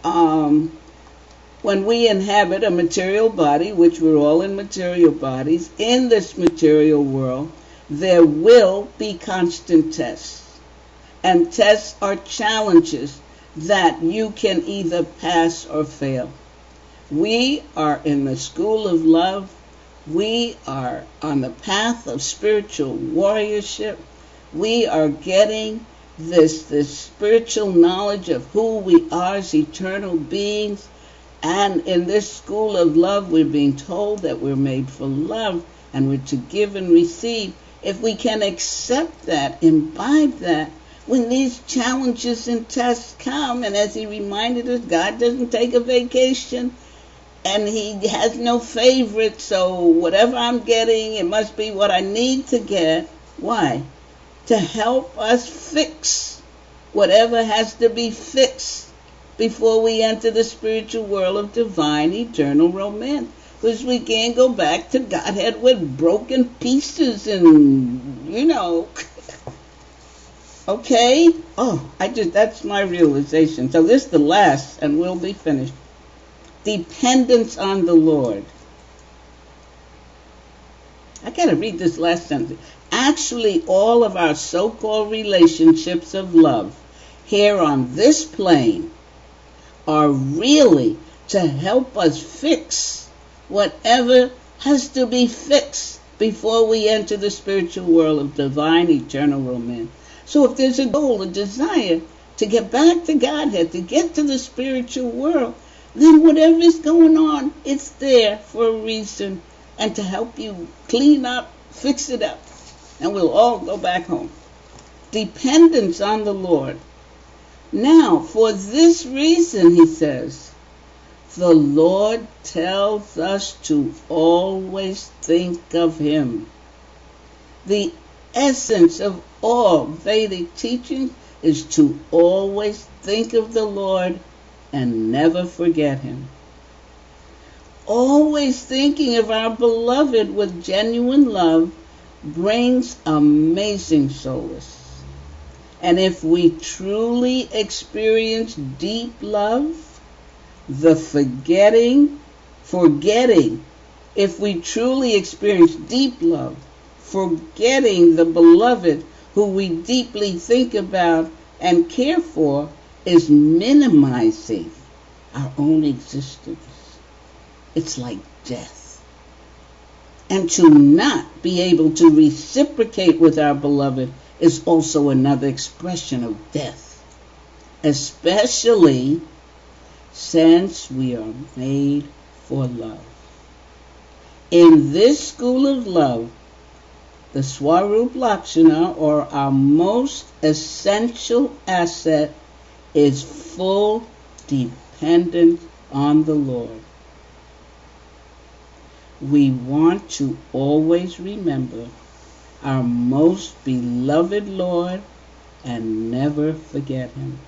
When we inhabit a material body, which we're all in material bodies, in this material world, there will be constant tests. And tests are challenges that you can either pass or fail. We are in the school of love. We are on the path of spiritual warriorship. We are getting this spiritual knowledge of who we are as eternal beings. And in this school of love, we're being told that we're made for love and we're to give and receive. If we can accept that, imbibe that, when these challenges and tests come, and as he reminded us, God doesn't take a vacation and he has no favorite, so whatever I'm getting, it must be what I need to get. Why? To help us fix whatever has to be fixed before we enter the spiritual world of divine eternal romance. Because we can't go back to Godhead with broken pieces and, okay? That's my realization. So this is the last, and we'll be finished. Dependence on the Lord. I gotta read this last sentence. Actually, all of our so-called relationships of love here on this plane are really to help us fix whatever has to be fixed before we enter the spiritual world of divine eternal romance. So if there's a goal, a desire to get back to Godhead, to get to the spiritual world, then whatever is going on, it's there for a reason and to help you clean up, fix it up, and we'll all go back home. Dependence on the Lord. Now, for this reason, he says, the Lord tells us to always think of him. The essence of all Vedic teaching is to always think of the Lord and never forget him. Always thinking of our beloved with genuine love brings amazing solace. And if we truly experience deep love, the forgetting, if we truly experience deep love, forgetting the beloved who we deeply think about and care for is minimizing our own existence. It's like death. And to not be able to reciprocate with our beloved is also another expression of death, especially since we are made for love. In this school of love, the Swarup Lakshana, or our most essential asset, is full dependence on the Lord. We want to always remember our most beloved Lord and never forget him.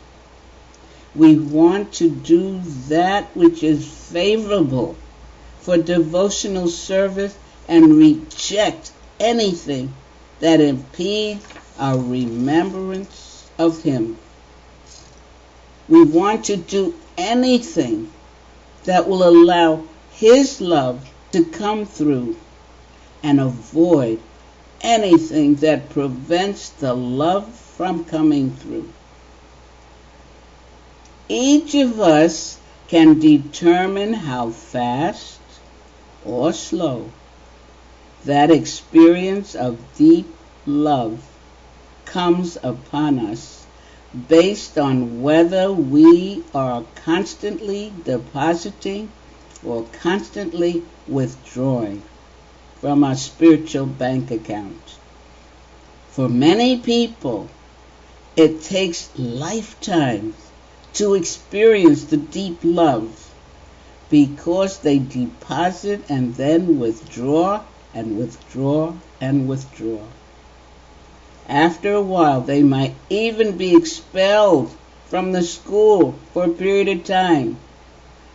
We want to do that which is favorable for devotional service and reject anything that impedes our remembrance of him. We want to do anything that will allow his love to come through and avoid anything that prevents the love from coming through. Each of us can determine how fast or slow that experience of deep love comes upon us based on whether we are constantly depositing or constantly withdrawing from our spiritual bank account. For many people, it takes lifetimes to experience the deep love because they deposit and then withdraw and withdraw and withdraw. After a while, they might even be expelled from the school for a period of time.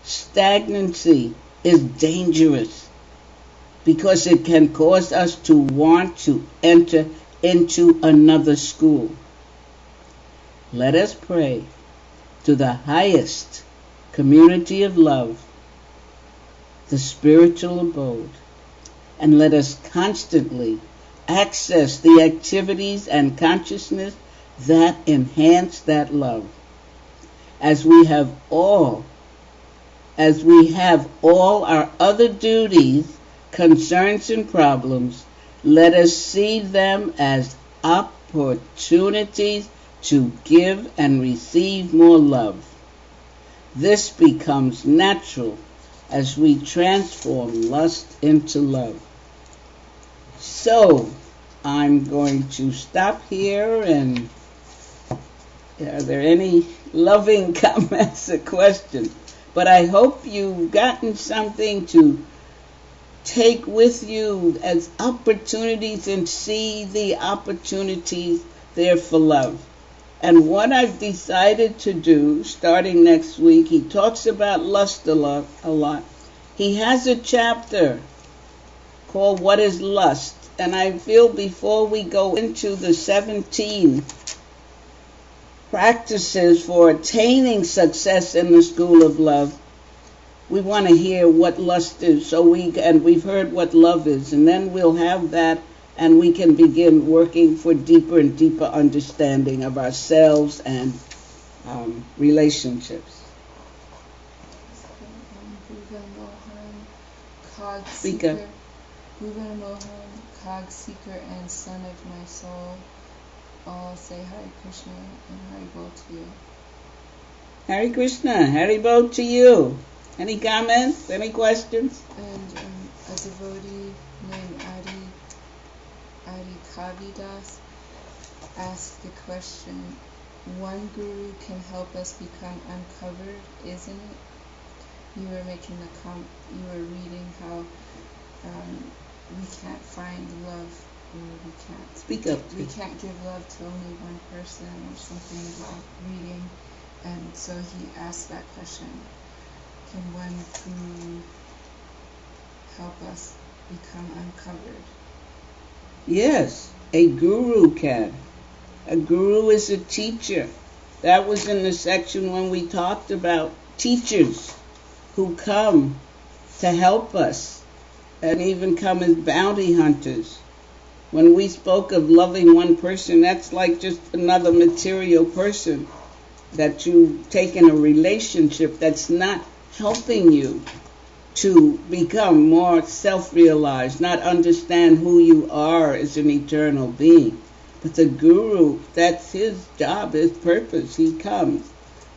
Stagnancy is dangerous because it can cause us to want to enter into another school. Let us pray to the highest community of love, the spiritual abode, and let us constantly access the activities and consciousness that enhance that love. As we have all our other duties, concerns, and problems, let us see them as opportunities to give and receive more love. This becomes natural as we transform lust into love. So, I'm going to stop here, and are there any loving comments or questions? But I hope you've gotten something to take with you as opportunities and see the opportunities there for love. And what I've decided to do, starting next week, he talks about lust a lot. He has a chapter called What is Lust? And I feel before we go into the 17 practices for attaining success in the school of love, we want to hear what lust is. We've heard what love is, and then we'll have that, and we can begin working for deeper and deeper understanding of ourselves and relationships. Speak up. Bhuvan Mohan, Cog Seeker, and Son of My Soul, all say Hare Krishna and Haribol to you. Hare Krishna, Haribol to you. Any comments? Any questions? And a devotee named Adi Kavidas asked the question, one guru can help us become uncovered, isn't it? You were reading how we can't find love, or we can't speak up. We can't give love to only one person, or something like reading. And so he asked that question: can one guru help us become uncovered? Yes, a guru can. A guru is a teacher. That was in the section when we talked about teachers who come to help us and even come as bounty hunters. When we spoke of loving one person, that's like just another material person that you take in a relationship that's not helping you to become more self-realized, not understand who you are as an eternal being. But the guru, that's his job, his purpose. He comes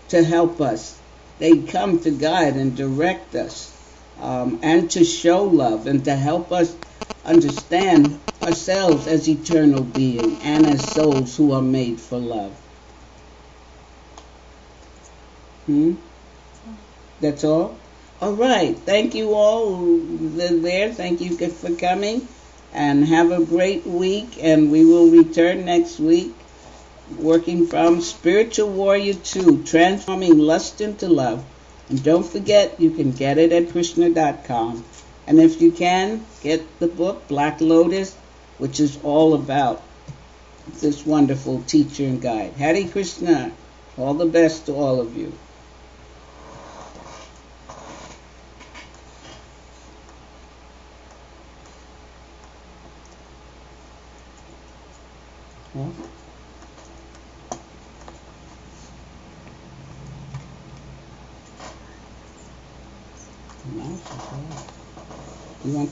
to help us. They come to guide and direct us, and to show love and to help us understand ourselves as eternal beings and as souls who are made for love. That's all? All right. Thank you all who are there. Thank you for coming. And have a great week. And we will return next week working from Spiritual Warrior 2, Transforming Lust into Love. And don't forget, you can get it at Krishna.com. And if you can, get the book, Black Lotus, which is all about this wonderful teacher and guide. Hare Krishna. All the best to all of you. Huh? You want